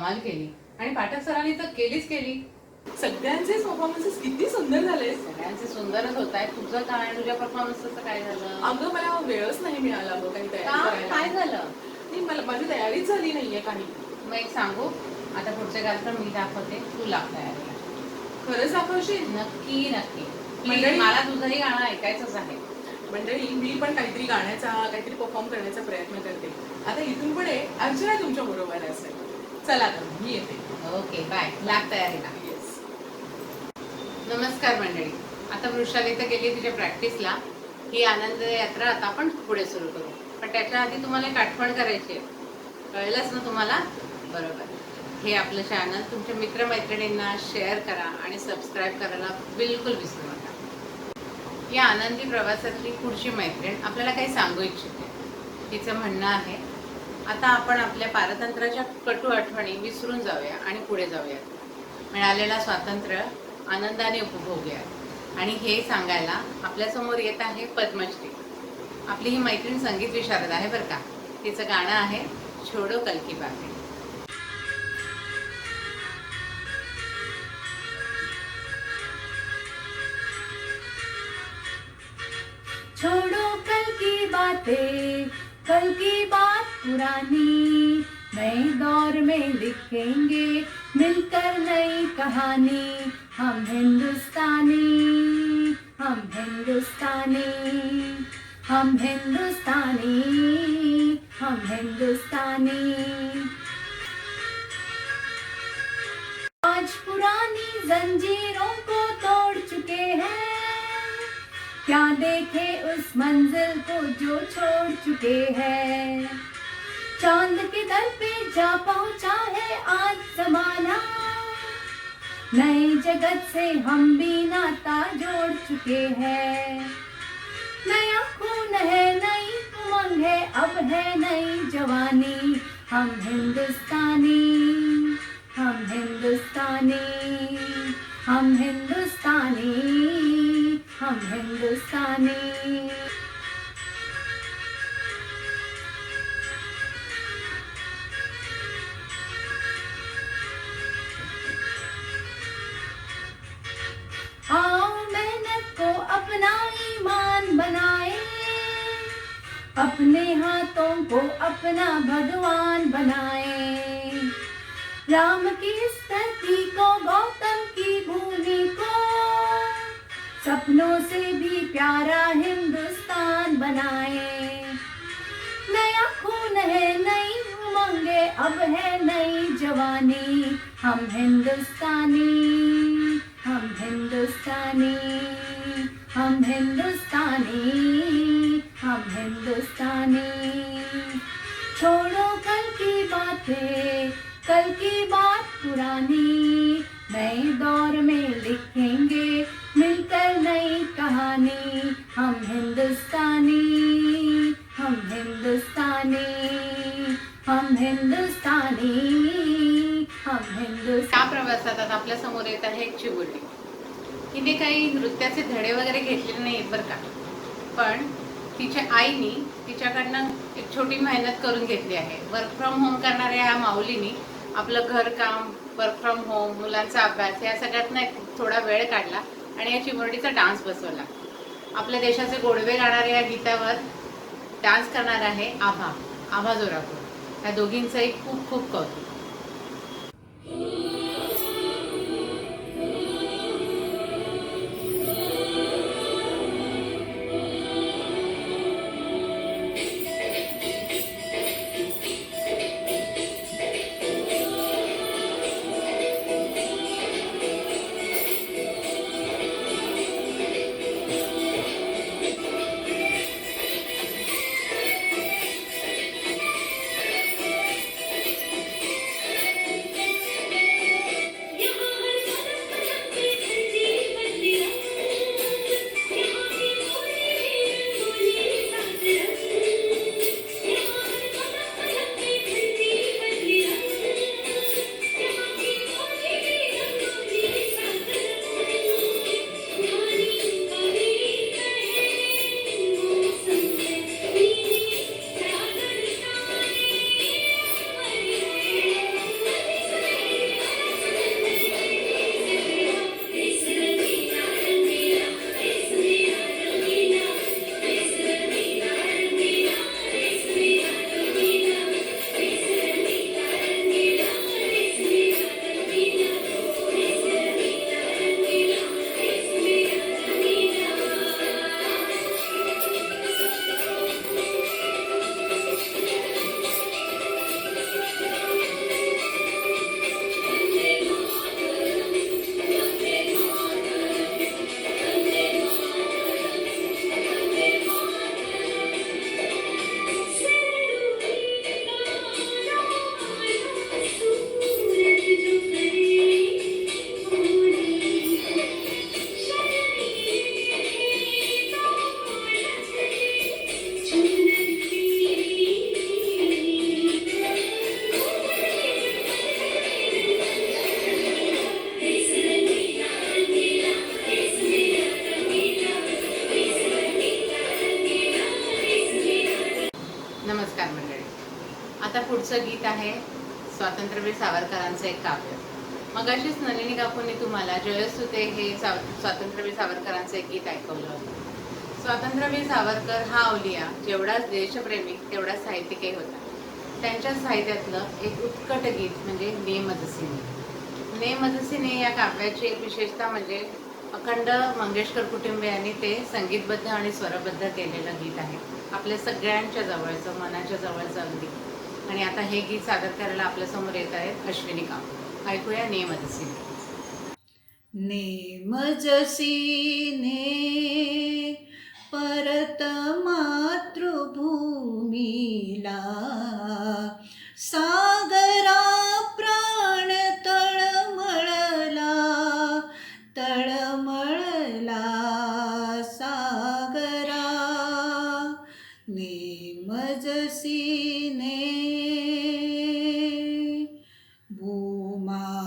कमाल केली आणि पाठक सरांनी तर केली. सगळ्यांचे परफॉर्मन्सेस किती सुंदर झाले. सगळ्यांचे सुंदरच होत आहे. तुझं काय, तुझ्या परफॉर्मन्सचं काय झालं? अगं मला वेळच नाही मिळाला अगं काही तयारी करायला. काय झालं? नाही, मला माझी तयारीच झाली नाहीये काही. मग एक सांगू, आता पुढचे कार्यक्रम मी दाखवते, तू लाग तयारीला. खरंच दाखवशील? नक्की. मंडळी- मला तुझंही गाणं ऐकायचंच आहे. मंडळी, मी पण काहीतरी काहीतरी परफॉर्म करण्याचा प्रयत्न करते. आता इथून पुढे अर्चना तुमच्या बरोबर असेल. चला तर मी येते. Okay, bye. लाग तयारीला. येस. नमस्कार मंडळी. आता वृषाली तर गेली तिच्या प्रॅक्टिसला. ही आनंद यात्रा आता आपण पुढे सुरू करू. पण त्याच्या आधी तुम्हाला एक आठवण करायची आहे. कळलंच ना तुम्हाला? बरोबर. हे आपलं चॅनल तुमच्या मित्रमैत्रिणींना शेअर करा आणि सबस्क्राईब करायला बिलकुल विसरू नका. या आनंदी प्रवासातली पुढची मैत्रीण आपल्याला काही सांगू इच्छिते. तिचं म्हणणं आहे, आता आपण आपल्या पारतंत्र्याच्या कटू आठवणी विसरून जाऊया आणि पुढे जाऊया. मिळालेला स्वातंत्र्य आनंदाने उपभोगूया. आणि हे सांगायला आपल्यासमोर येत आहे पद्मश्री. आपली ही मैत्रीण संगीत विशारद आहे बरं का. तिचं गाणं आहे छोडो कल की बातें. छोड़ो कल की बात पुरानी, नए दौर में लिखेंगे मिलकर नई कहानी. हम हिंदुस्तानी, हम हिंदुस्तानी, हम हिंदुस्तानी, हम हिंदुस्तानी. आज पुरानी जंजीरों को तोड़ चुके हैं, क्या देखे उस मंजिल को जो छोड़ चुके हैं. चांद के दर पे जा पहुंचा है आज जमाना, नए जगत से हम भी नाता जोड़ चुके हैं. नया खून है, नई उमंग है, अब है नई जवानी. हम हिंदुस्तानी, हम हिंदुस्तानी, हम हिंदुस्तानी, हम हिंदुस्तानी. आओ मेहनत को अपना ईमान बनाए, अपने हाथों को अपना भगवान बनाए. राम की इस धरती को, गौतम की भूमि को, सपनों से भी प्यारा हिंदुस्तान बनाए. नया खून है, नई उमंग है, अब है नई जवानी. हम हिंदुस्तानी, हम हिंदुस्तानी, हम हिंदुस्तानी, हम हिंदुस्तानी. छोड़ो कल की बातें, कल की बात पुरानी, नए दौर में लिखेंगे मिलकर नई कहानी. हम हिंदुस्तानी, हम हिंदुस्तानी, हम हिंदुस्तानी, हम हिंदुस्तानी. त्या प्रवासात आता आपल्या समोर येत आहे एक चिमुरडी. हिने काही नृत्याचे धडे वगैरे घेतलेले नाहीत बरं का. पण तिच्या आईनी तिच्याकडनं एक छोटी मेहनत करून घेतली आहे. वर्क फ्रॉम होम करणाऱ्या ह्या माऊलीनी आपलं घरकाम, वर्क फ्रॉम होम, मुलांचा अभ्यास या सगळ्यातनं एक थोडा वेळ काढला आणि या चिमुरडीचा डान्स बसवला. आपल्या देशाचे गोडवे गाणाऱ्या या गीतावर डान्स करणार आहे आभा जोरापूर. या दोघींचंही खूप खूप कौतुक. आता पुढचं गीत आहे स्वातंत्र्यवीर सावरकरांचं एक काव्य. मगाशीच नलिनी काकूंनी तुम्हाला जयस्तुते हे स्वातंत्र्यवीर सावरकरांचं एक गीत ऐकवलं होतं. स्वातंत्र्यवीर सावरकर हा अवलिया जेवढाच देशप्रेमी तेवढाच साहित्यिकही होता. त्यांच्या साहित्यातलं एक उत्कट गीत म्हणजे नेमदसिनी. नेमदसिनी या काव्याची एक विशेषता म्हणजे अखंड मंगेशकर कुटुंबियांनी ते संगीतबद्ध आणि स्वरबद्ध केलेलं गीत आहे. आपल्या सगळ्यांच्या जवळचं, मनाच्या जवळचं अगदी. आणि आता हे गीत सादर करायला आपल्यासमोर येत आहेत अश्विनी कांबळे. ऐकूया नेमदसिनी. नेमजसीने परत मातृभूमीला सागरा प्राण तळमळला तळमळला सागरा. नेमजसीने भूमातेच्या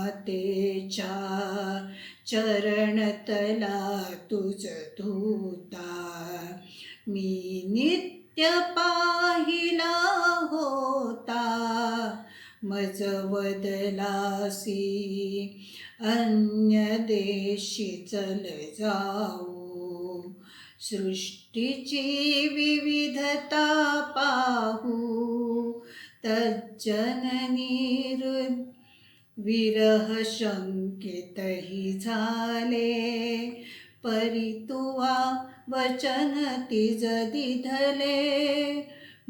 चरणतला तुझ धूता मी नित्य पाहिला होता. मज बदलासी अन्य देशी चल जाऊ सृष्टीची विविधता पाहू. तज्जननी विरह शंकितही झाले परितुवा वचन तिज दिधले.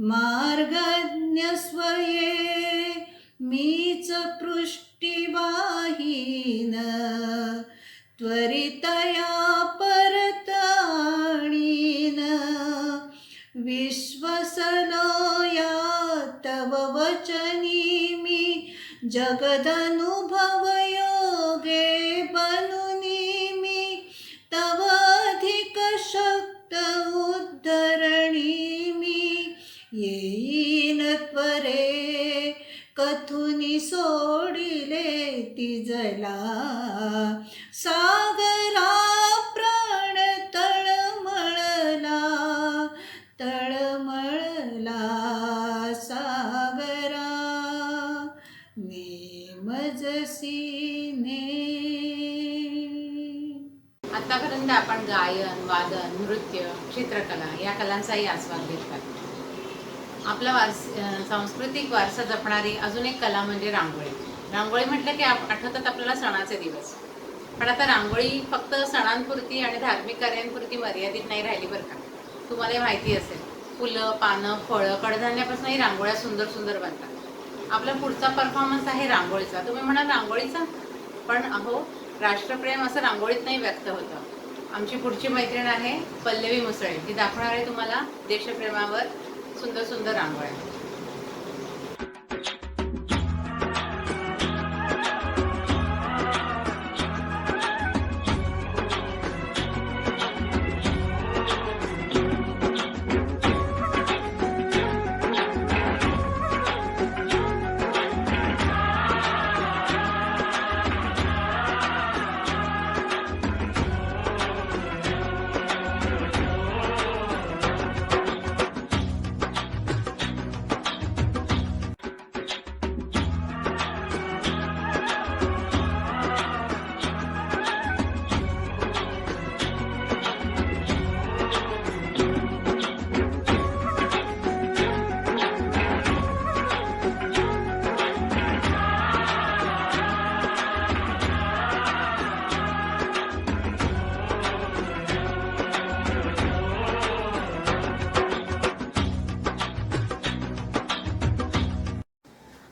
मार्गज्ञ स्वये मीच पृष्टिवाहीन त्वरितया परत आणीन. विश्वसलो या तव वचनी मी जगदनुभव योगे बनुनी मी. तव अधिक शक्त उद्धरणी मी येईन त्वरे कथुनी सोडिले तिजला सागरा प्राण तळमळला तळमळला सागरा. नेमजसीने. आतापर्यंत आपण गायन, वादन, नृत्य, चित्रकला या कलांचाही आस्वाद घेतला. आपला सांस्कृतिक वारसा जपणारी अजून एक कला म्हणजे रांगोळी. रांगोळी म्हटलं की आठवतात आपल्याला सणाचे दिवस. पण आता रांगोळी फक्त सणांपुरती आणि धार्मिक कार्यांपुरती मर्यादित नाही राहिली बरं का. तुम्हाला माहिती असेल फुलं, पानं, फळं, कडधान्यापासूनही रांगोळ्या सुंदर सुंदर बनतात. आपला पुढचा परफॉर्मन्स आहे रांगोळीचा. तुम्ही म्हणाल रांगोळीचा, पण अहो राष्ट्रप्रेम असं रांगोळीत नाही व्यक्त होतं. आमची पुढची मैत्रीण आहे पल्लवी मुसळे. ती दाखवणार आहे तुम्हाला देशप्रेमावर सुंदर सुंदर रांगोळ्या.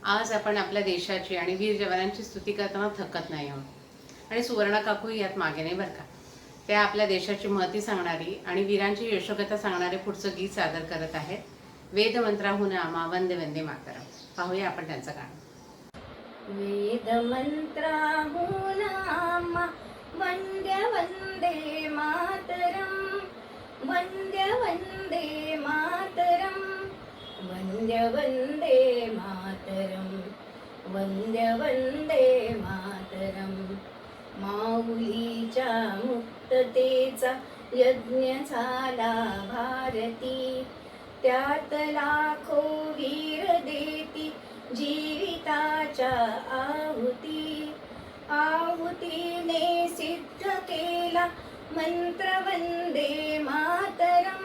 आज आपण आपल्या देशाची आणि वीर जवानांची स्तुती करताना थकत नाही आहोत. आणि सुवर्णा काकू यात मागे नाही बरं का. त्या आपल्या देशाची महती सांगणारी आणि वीरांची यशोगाथा सांगणारे पुढचं गीत सादर करत आहेत. वेदमंत्राहून आमा वंदे वंदे मातरम. पाहूया आपण त्यांचं गाणं. वेदमंत्राहून आमा वंद्य वंदे मातरम वंद्य वंदे मातरम वंद्य वंदे मातरम वंद्य वंदे मातरम. माऊलीच्या मुक्ततेचा यज्ञ झाला भारती. त्यात लाखो वीर देती जीविताच्या आहुतीने सिद्ध केला मंत्र वंदे मातरम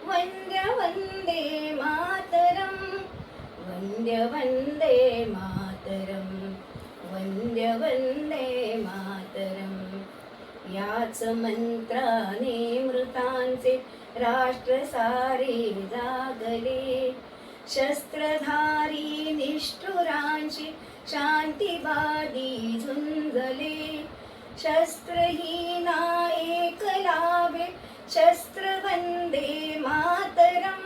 वंद्य वंदे मातरम वंद्य वंदे मातरम वंद्य वंदे मातरम याच मंत्राने मृतांचे राष्ट्र सारे जागले शस्त्रधारी निष्ठुरांची शांतीवादी झुंजले शस्त्रहीना एकलावे शस्त्र वंदे मातरम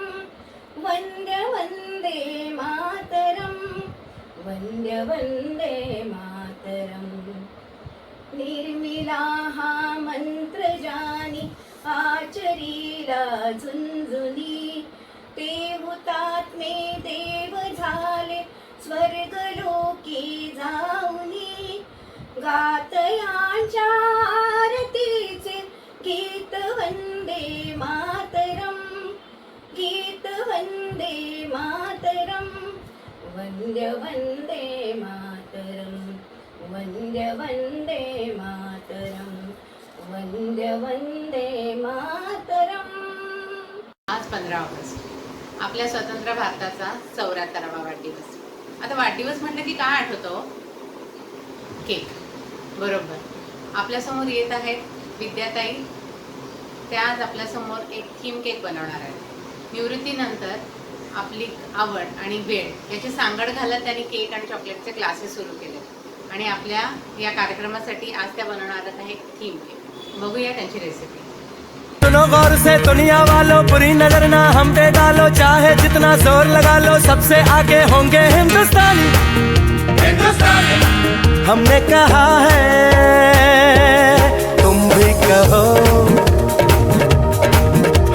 वंद्य वंदे मातरम वंद्य वंदे मातरम निर्मिला हा मंत्र जानी आचरीला झुंझुनी ते हुतात्मे देव झाले स्वर्गलोकी जाऊनी गातयांच्या आरतीचे गीत वंदे मातरम गीत वंदे मातरम वंद्य वंदे मातरम वंद्य वंदे मातरम वंद्य वंदे मातरम. आज 15 ऑगस्ट आपल्या स्वतंत्र भारताचा 74वा वाढदिवस. आता वाढदिवस म्हटलं की काय आठवतो? केक. बरोबर. आपल्यासमोर येत आहेत विद्याताई. त्या आज आपल्यासमोर एक थीम केक बनवणार आहेत. निवृत्तीनंतर आपली आवड आणि वेळ याची सांगड घालत त्यांनी केक आणि चॉकलेटचे क्लासेस सुरू केले आणि आपल्या या कार्यक्रमासाठी आज त्या बनवणार आहेत थीम केक. बघूया त्यांची रेसिपी. सुनो गौर से दुनिया वालों, बुरी नजर ना हम पे डालो, चाहे जितना जोर लगा लो सबसे आगे होंगे हिंदुस्तानी. हमने कहा है तुम भी कहो,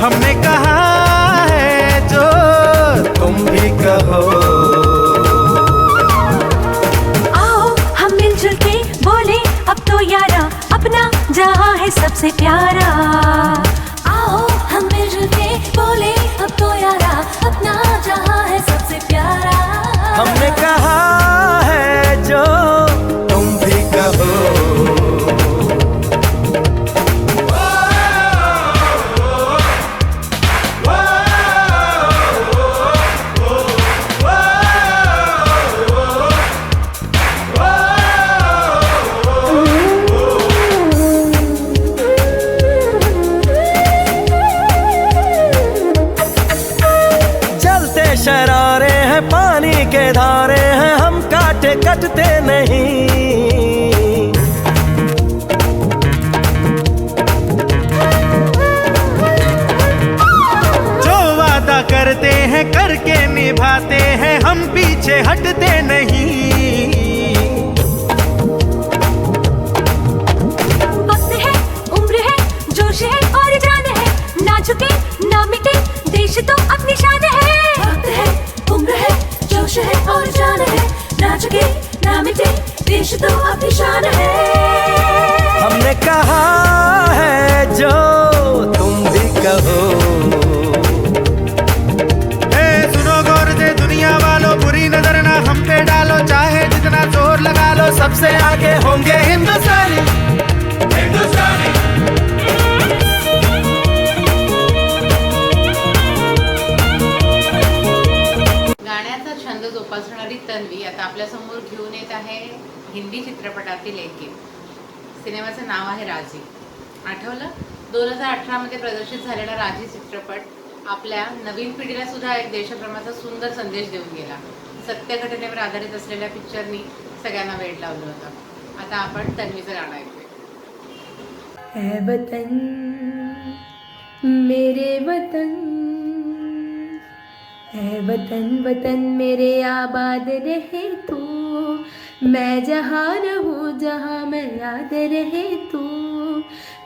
हमने कहा है जो तुम भी कहो. आओ हम मिलजुल के बोले अब तो यारा, अपना जहां है सबसे प्यारा. आओ हम मिलजुल के बोले अब तो यारा, अपना जहां है सबसे प्यारा. हमने कहा है जो तुम भी कहो. शरारे हैं पानी के धारे हैं, हम काटे कटते नहीं. जो वादा करते हैं करके निभाते हैं, हम पीछे हटते नहीं. वक्त है, उम्र है, जोश है और जान है, ना झुके ना मिटे देश तो अपनी शान है. वक्त है, उम्र है, जोश है और जान है, ना झुके ना मिटे देश तो अपनी शान है. हमने कहा है जो तुम भी कहो. सुनो गौर से दुनिया वालों, बुरी नजर ना हम पे डालो, चाहे जितना जोर लगा लो सबसे आगे होंगे हिंदुस्तानी. गाण्याचा छंद जोपासणारी तन्वी आता आपल्यासमोर घेऊन येत आहे हिंदी चित्रपटातील एक गीत. सिनेमाचं नाव आहे राजी. आठवलं? 2018 मध्ये प्रदर्शित झालेला राजी चित्रपट आपल्या नवीन पिढीला सुद्धा एक देशप्रेमाचा सुंदर संदेश देऊन गेला. सत्य घटनेवर आधारित असलेल्या पिक्चरनी सगळ्यांना वेड लावलं होतं. आता आपण तन्वीचं गाणं ऐकूया. है वतन मेरे वतन, है वतन वतन मेरे आबाद रहे तू, मैं जहाँ रहूँ जहाँ मैं याद रहे तू,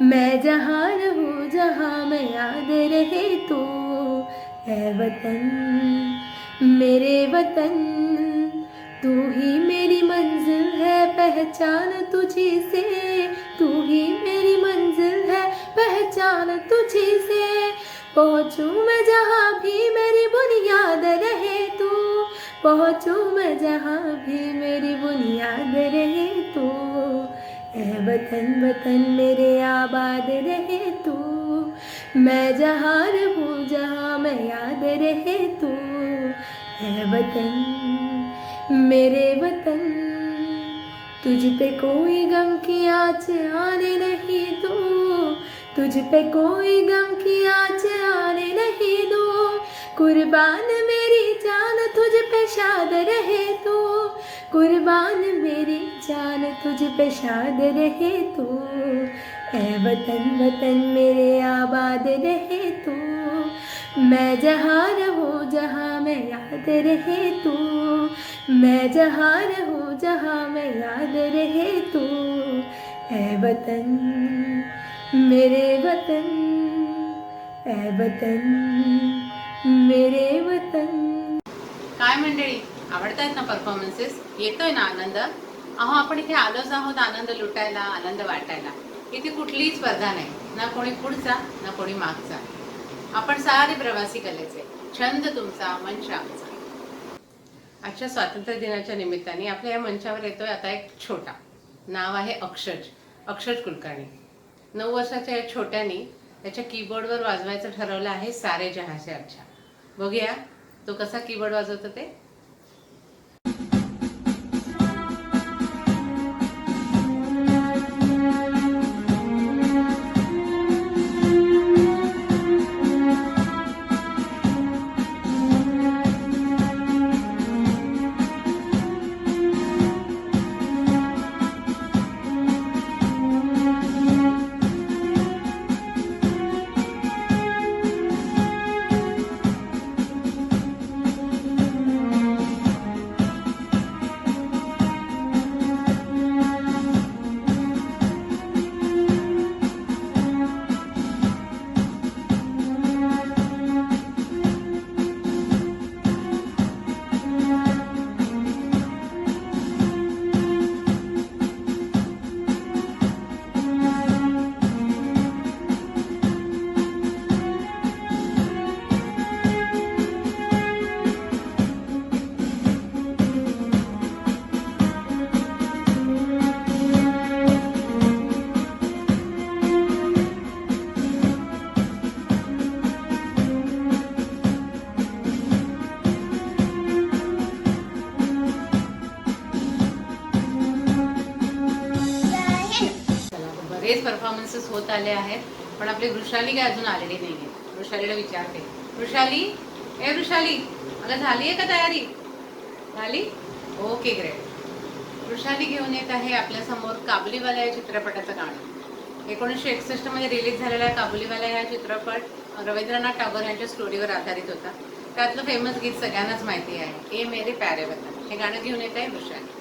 मैं जहाँ रहूँ जहाँ मैं याद रहे तू. है वतन मेरे वतन, तू ही मेरी मंजिल है पहचान तुझी से, तू ही मेरी मंजिल है पहचान तुझी से. पहुँचूँ मैं जहाँ भी मेरी बुनियाद रहे तू, पहुँचूँ मैं जहाँ भी मेरी बुनियाद रहे तू। ऐ वतन वतन मेरे आबाद रहे तू, मैं जहाँ रहूँ जहाँ मैं याद रहे तू। ऐ वतन मेरे वतन, तुझ पे कोई गम की आँच आने नहीं दूँ, तुझ पे कोई गम की आँच आने नहीं दूँ। कुर्बान मेरी जान तुझ पे शाद रहे तू, कुर्बान मेरी जान तुझ पे शाद रहे तू। ऐ वतन वतन मेरे आबाद रहे तू, मैं जहाँ रहूँ जहाँ मैं याद रहे तू, मैं जहाँ रहूँ जहाँ मैं याद रहे तू। ऐ वतन मेरे वतन, ऐ वतन मेरे वतन। काय मंडळी, आवडतायत ना परफॉर्मन्सेस? येतोय ना आनंद? अहो, आपण इथे आलोच आहोत आनंद लुटायला, आनंद वाटायला. इथे कुठलीही स्पर्धा नाही, ना कोणी पुढचा ना कोणी मागचा. आपण सारे प्रवासी कलेचे. छंद तुमचा, मंच आमचा. आजच्या स्वातंत्र्य दिनाच्या निमित्ताने आपल्या या मंचावर येतोय आता एक छोटा. नाव आहे अक्षज कुलकर्णी. 9 वर्षाच्या या छोट्यानी त्याच्या कीबोर्डवर वाजवायचं ठरवलं आहे सारे जहां से अच्छा. बघूया तो कसा कीबोर्ड वाजवतो ते. बरेच परफॉर्मन्सेस होत आले आहेत, पण आपली वृषाली काय अजून आलेली नाहीये. वृषालीला विचारते. वृषाली, वृषाली, अगं झाली आहे का तयारी? झाली? Okay, great. वृषाली घेऊन येत आहे आपल्या समोर काबुलीवाला या चित्रपटाचं गाणं. 1961 मध्ये रिलीज झालेला काबुलीवाला हा चित्रपट रवींद्रनाथ टागोर यांच्या स्टोरीवर आधारित होता. त्यातलं फेमस गीत सगळ्यांनाच माहिती आहे, ए मेरे प्यारे वतन. हे गाणं घेऊन येत आहे वृषाली.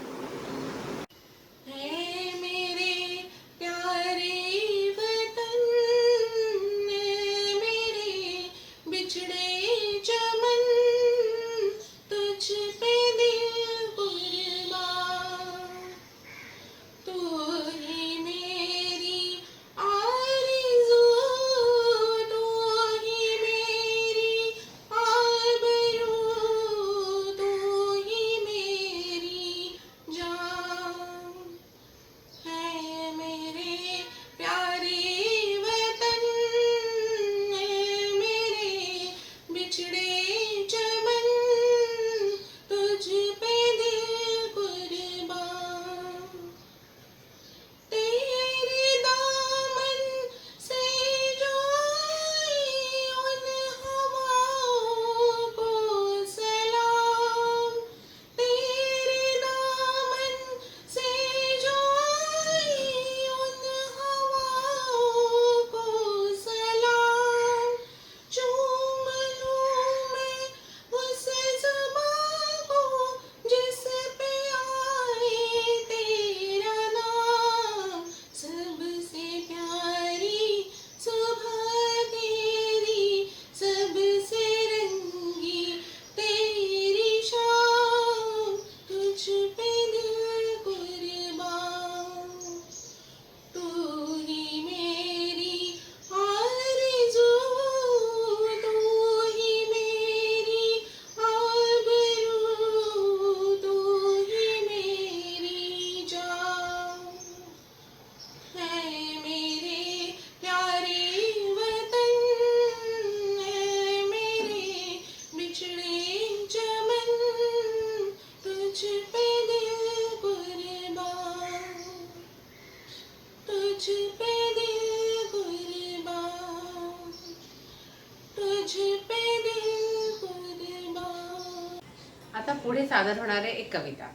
आता पुढे सादर होणार आहे एक कविता.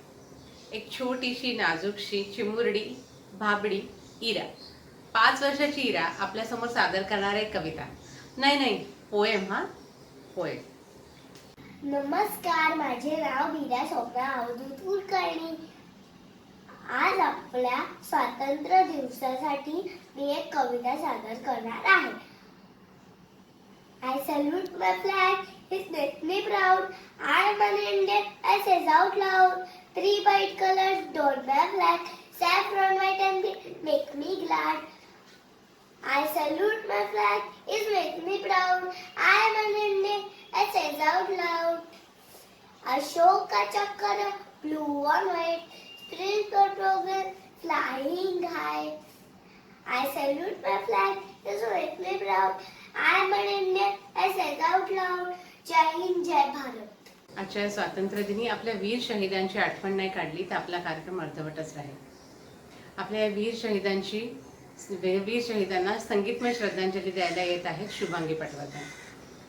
एक छोटीशी नाजूकशी चिमुरडी भाबडी इरा, 5 वर्षाची इरा आपल्या समोर सादर करणार आहे कविता. नाही पोएम. हा पोएम. नमस्कार, माझे नाव मीरा स्वप्ना अवधूत कुलकर्णी. आज आपल्या स्वातंत्र्य दिवसासाठी मी एक कविता सादर करणार आहे. I salute my flag, it makes me proud. I am an Indian, I says out loud. 3 bright colors adorn my flag, saffron, white and green make me glad. I salute my flag, it makes me proud. I am an Indian, I says out loud. Ashoka Chakra, blue and white, spread the progress, flying high. I salute my flag, it makes me proud. I am an Indian, I says out loud. जय हिंद, जय भारत. आजच्या स्वातंत्र्य दिनी आपल्या वीर शहीदांची आठवण नाही काढली तर आपला कार्यक्रम अर्धवटच राहील. आपल्या वीर शहीदांना संगीतमय श्रद्धांजली द्यायला येत आहेत शुभांगी पटवर्धन.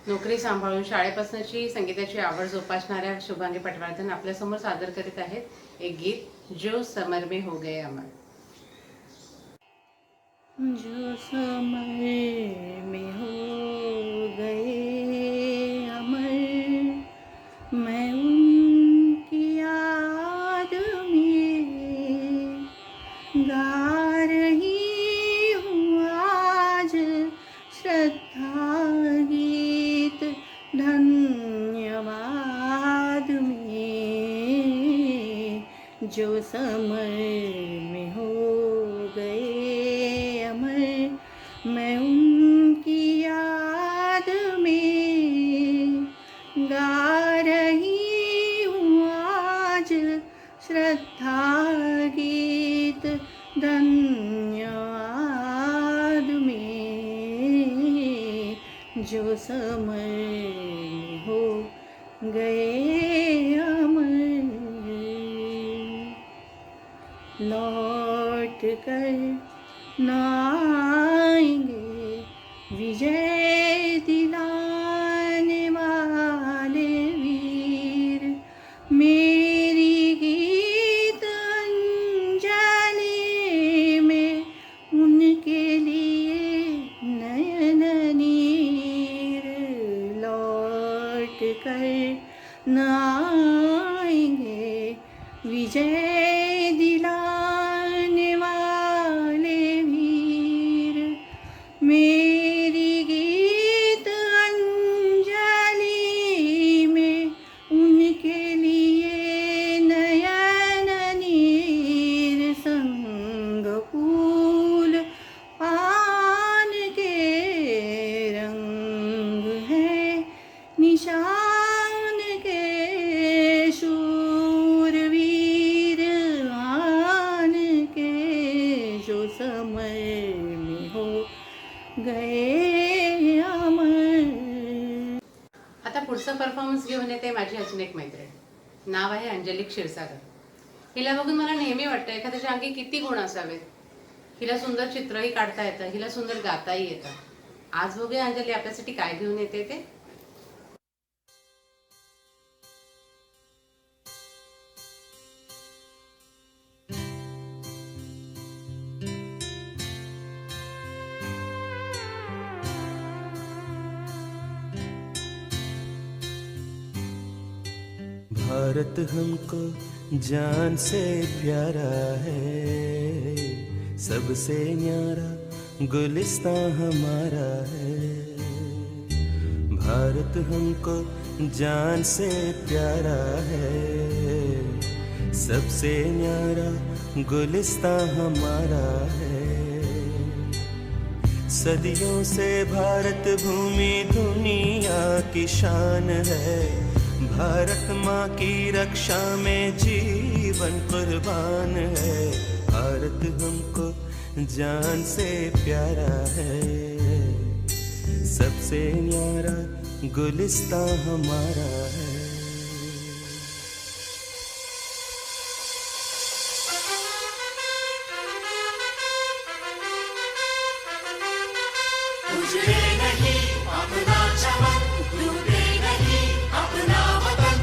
नोकरी सांभाळून शाळेपासूनची संगीताची आवड जोपासणाऱ्या शुभांगी पटवर्धन आपल्यासमोर सादर करीत आहेत एक गीत, जो समर में हो गए अमर. जो समय में हो गए अमर, मैं उनकी याद में गा रही हूँ आज श्रद्धा गीत धन्यवाद में. जो समय में हो गए अमर, मैं उनकी याद में गा रही हूँ आज श्रद्धा गीत धन्यवाद में. जो समय में हो गए अमर, लौट कर न आएंगे विजय दिलाने वाले वीर. मेरी गीत अंजलि में उनके लिए नयन नीर. लौट कर न आएंगे विजय दिलाने वाले वीर. मेरी गीत अंजलि में उनके लिए नयन नीर. संग फूल पान के रंग है निशान के शूरवीर आन के. जो समय में हो गए अमर. आता पुढचं परफॉर्मन्स घेऊन येते माझी अजून एक मैत्रीण. नाव आहे अंजली क्षीरसागर. हिला बघून मला नेहमी वाटतं एखाद्याच्या अंगी किती गुण असावेत. हिला सुंदर चित्रही काढता येतं, हिला सुंदर गाताही येतं. आज बघूया अंजली आपल्यासाठी काय घेऊन येते ते. भारत हमको जान से प्यारा है, सबसे न्यारा गुलिस्तां हमारा है. भारत हमको जान से प्यारा है, सबसे न्यारा गुलिस्तां हमारा है. सदियों से भारत भूमि दुनिया की शान है. भारत माँ की रक्षा में जीवन कुर्बान है. भारत हमको जान से प्यारा है, सबसे न्यारा गुलिस्तां हमारा है. अपना चमन, लूटे नहीं अपना वतन.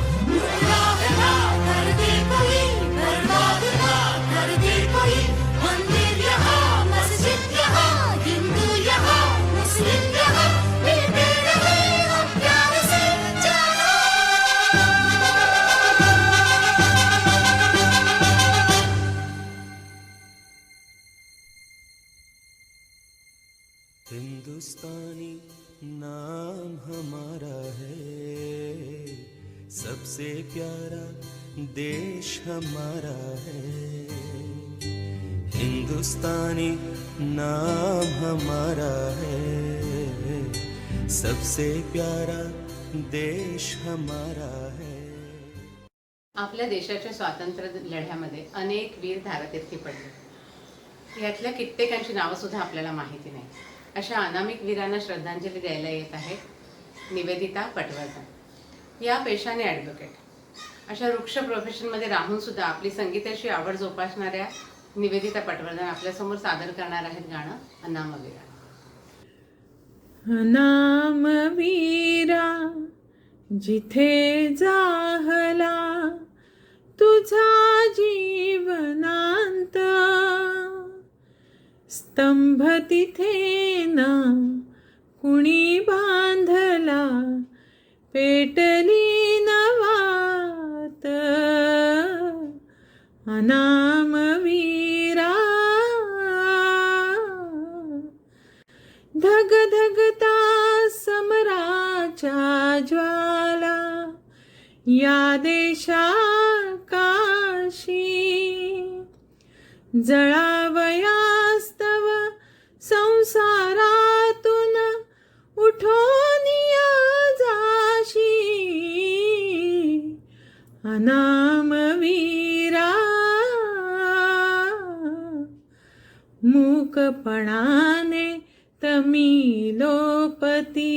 सबसे प्यारा देश हमारा है, हिंदुस्तानी नाम हमारा है, सबसे प्यारा देश हमारा है. आपल्या देशाच्या स्वातंत्र्य लढ्यामध्ये अनेक वीर धारातीर्थी पडले. यातल्या कित्येकांची नावं सुद्धा आपल्याला माहिती नाही. अशा अनामिक वीरांना श्रद्धांजली द्यायला येत आहे निवेदिता पटवर्धन. या पेशाने ॲडव्होकेट. अशा वृक्ष प्रोफेशनमध्ये राहून सुद्धा आपली संगीताची आवड जोपासणाऱ्या निवेदिता पटवर्धन आपल्यासमोर सादर करणार आहेत गाणं अनामवीरा. नामवीरा जिथे जाहला तुझा जीवनांत, स्तंभ तिथे न कुणी बांधला पेटली नवात. अनामवीरा धग धगता समराच्या ज्वाला या देशाकाशी, जळावयास्तव संसारातून उठून या जाशी. अनामवीरा मूकपणाने तमिलोपती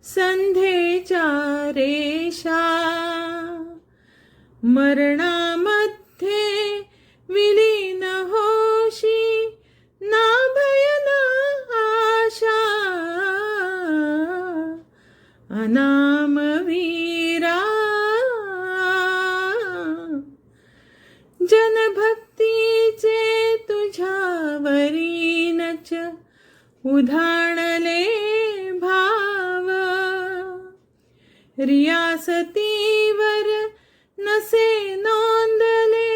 संध्येच्या रेषा, मरणामध्ये विलीन होशी ना भय ना आशा. अनामवीरा जनभक्तीचे तुझ्यावरीनच उधाणले भाव, रियासतीवर नसे नोंदले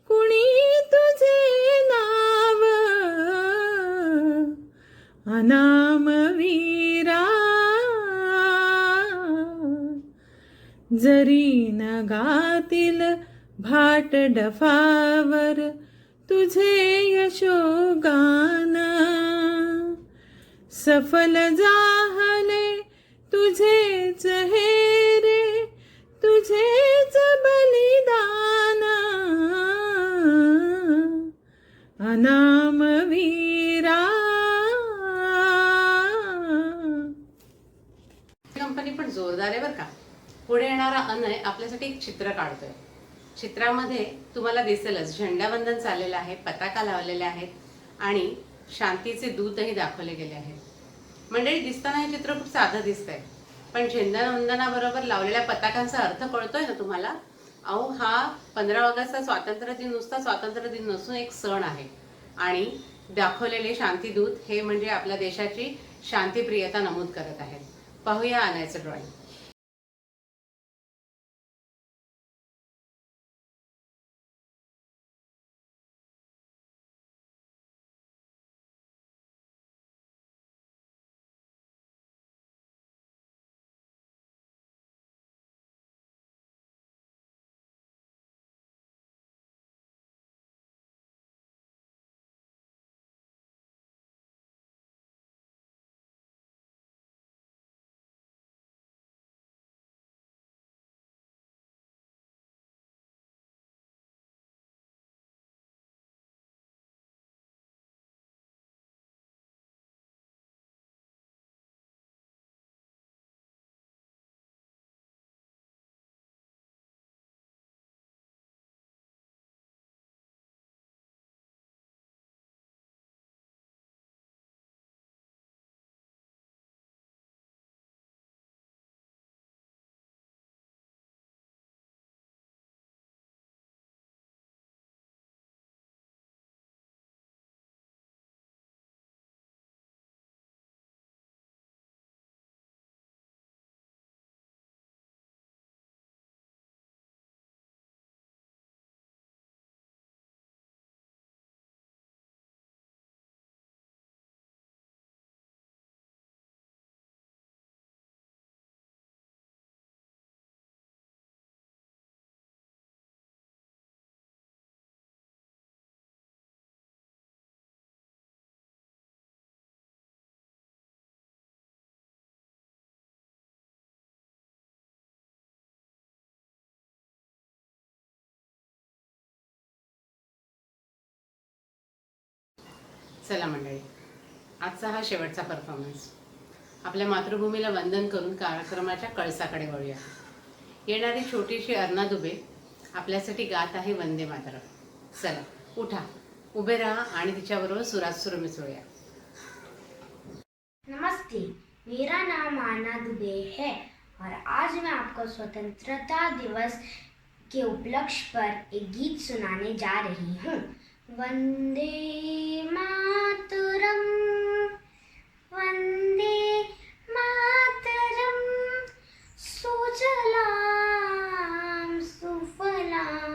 कुणी तुझे नाव. अनामवीरा जरी नगातील भाट डफावर तुझे यशोगान, सफल जाहले तुझेच हे रे तुझेच बलिदान. अनामवीरा. कंपनी पण जोरदार आहे बरं का. पुढे येणारा अनय आपल्यासाठी एक चित्र काढतोय. चित्रामध्ये तुम्हाला दिसेलच झेंडावंदन चाललेलं आहे, पताका लावलेले आहेत आणि शांतीचे दूतही दाखवले गेले आहेत. मंडळी, दिसताना हे चित्र खूप साधं दिसतंय, पण झेंडावंदनाबरोबर लावलेल्या पताकांचा अर्थ कळतोय ना तुम्हाला? अहो, हा 15 ऑगस्टचा स्वातंत्र्य दिन नुसता स्वातंत्र्य दिन नसून एक सण आहे आणि दाखवलेले शांतीदूत हे म्हणजे आपल्या देशाची शांतीप्रियता नमूद करत आहेत. पाहूया अनयचं ड्रॉइंग. चला मंडळी, आजचा हा शेवटचा परफॉर्मन्स. आपल्या मातृभूमीला वंदन करून कार्यक्रमाच्या कळसाकडे वळूया. येणारी छोटीशी अर्णा दुबे आपल्यासाठी गात आहे वंदे मातरम. चला उठा, उभे राहा आणि तिच्याबरोबर सुरात सूर मिसळूया. नमस्ते, मेरा नाम आना दुबे है और आज मैं आपको स्वतंत्रता दिवस के उपलक्ष्य पर एक गीत सुनाने जा रही हूँ. वंदे मातरम, वंदे मातरम, सुजलाम सुफलाम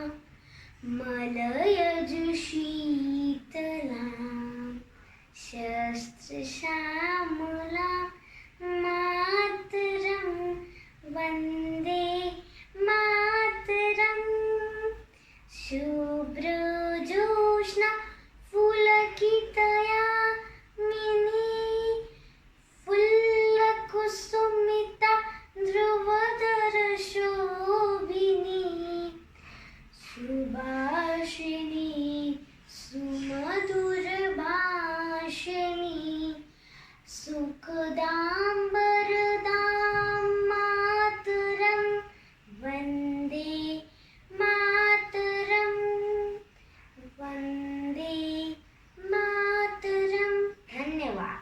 मलयज शीतलाम शस्त्र श्यामलाम मातरम, वंदे मातरम. शुभ्र जोष्णा पुलकितया मिनी फुल्लकुसुमिता ध्रुवधर शोभिनी सुभाषिणी सुमधुर भाषिणी सुखदां वरदां मातरं, वन्दे मातरं, वन्दे मातरं. धन्यवाद.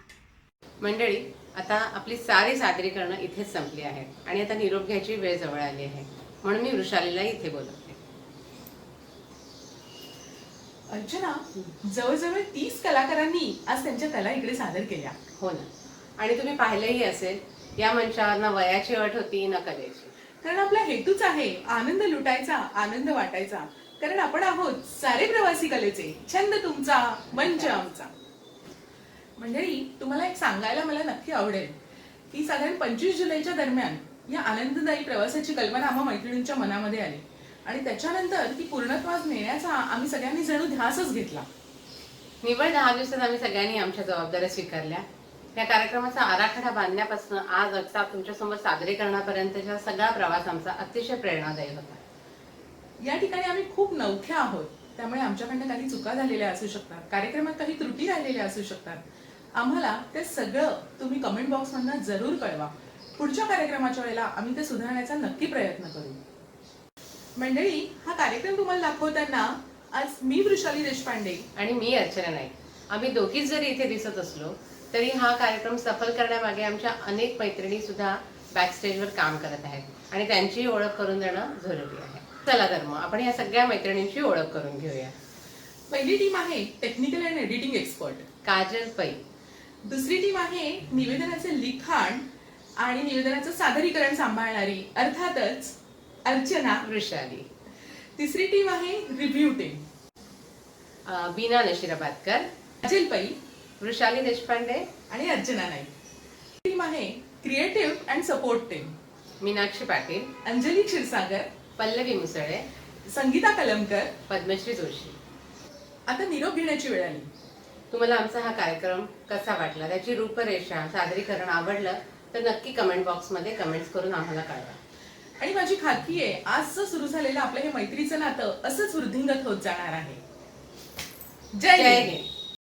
मंडळी, आता आपली सारी सादरीकरणं इथेच संपली आहेत आणि आता निरोप घ्यायची वेळ जवळ आली आहे, म्हणून मी वृषालीला इथे बोलवते. अर्चना, जवळजवळ 30 कलाकारांनी आज त्यांच्या कला इकडे सादर केल्या. हो ना, आणि तुम्ही पाहिलंही असेल, या मंचावर ना वयाची अट होती ना कलेची. कारण आपला हेतूच आहे आनंद लुटायचा, आनंद वाटायचा. कारण आपण आहोत सारे प्रवासी कलेचे. छंद तुमचा, मंच आमचा. मंडळी, तुम्हाला एक सांगायला मला नक्की आवडेल की साधारण 25 जुलैच्या दरम्यान या आनंददायी प्रवासाची कल्पना आम्हा मैत्रिणींच्या मनामध्ये आली आणि त्याच्यानंतर ती पूर्णत्वास नेण्याचा आम्ही सगळ्यांनी जणू ध्यासच घेतला. निव्वळ 10 दिवसात आम्ही सगळ्यांनी आमच्या जबाबदाऱ्या स्वीकारल्या. या कार्यक्रमाचा आराखडा बांधण्यापासून आज असा तुमच्यासमोर सादरीकरणापर्यंतचा सगळा प्रवास आमचा अतिशय प्रेरणादायी होता. या ठिकाणी आम्ही खूप नवख्या आहोत, त्यामुळे आमच्याकडनं काही चुका झालेल्या असू शकतात, कार्यक्रमात काही त्रुटी राहिलेल्या असू शकतात. आम्हाला ते सगळं तुम्ही कमेंट बॉक्समधनं जरूर कळवा. पुढच्या कार्यक्रमाच्या वेळेला आम्ही ते सुधारण्याचा नक्की प्रयत्न करू. मंडळी, हा कार्यक्रम तुम्हाला दाखवताना आज मी वृषाली देशपांडे आणि मी अर्चना नाईक, आम्ही दोघीच जरी इथे दिसत असलो तरी हा कार्यक्रम सफल करण्यामागे आमच्या अनेक मैत्रिणी सुद्धा बॅकस्टेजवर काम करत आहेत आणि त्यांची ओळख करून देणं जरुरी आहे. चला तर मग आपण या सगळ्या मैत्रिणींची ओळख करून घेऊया. पहिली टीम आहे technical and editing expert Kajal पै. दुसरी टीम आहे निवेदनाचे लिखाण आणि निवेदनाचं सादरीकरण सांभाळणारी अर्थातच अर्चना वृषाली. तिसरी टीम आहे रिव्ह्यू टीम, बीना नशिराबादकर, काजल पै, वृषाली देशपांडे आणि अर्चना नाईक. टीम आहे creative and support team, Meenakshi Patil, Anjali Kshirsagar, Pallavi Musale, Sangeeta Kalamkar, Padmashri Joshi. आता निरोप घेण्याची वेळ आली. तुम्हाला आमचा हा कार्यक्रम कसा वाटला, त्याची रूपरेषा, सादरीकरण आवडलं तर नक्की कमेंट बॉक्समध्ये कमेंट्स करून आम्हाला कळवा. आणि माझी खात्री आहे आजचं सुरू झालेलं आपलं हे मैत्रीचं नातं असंच वृद्धिंगत होत जाणार आहे. जय हिंद.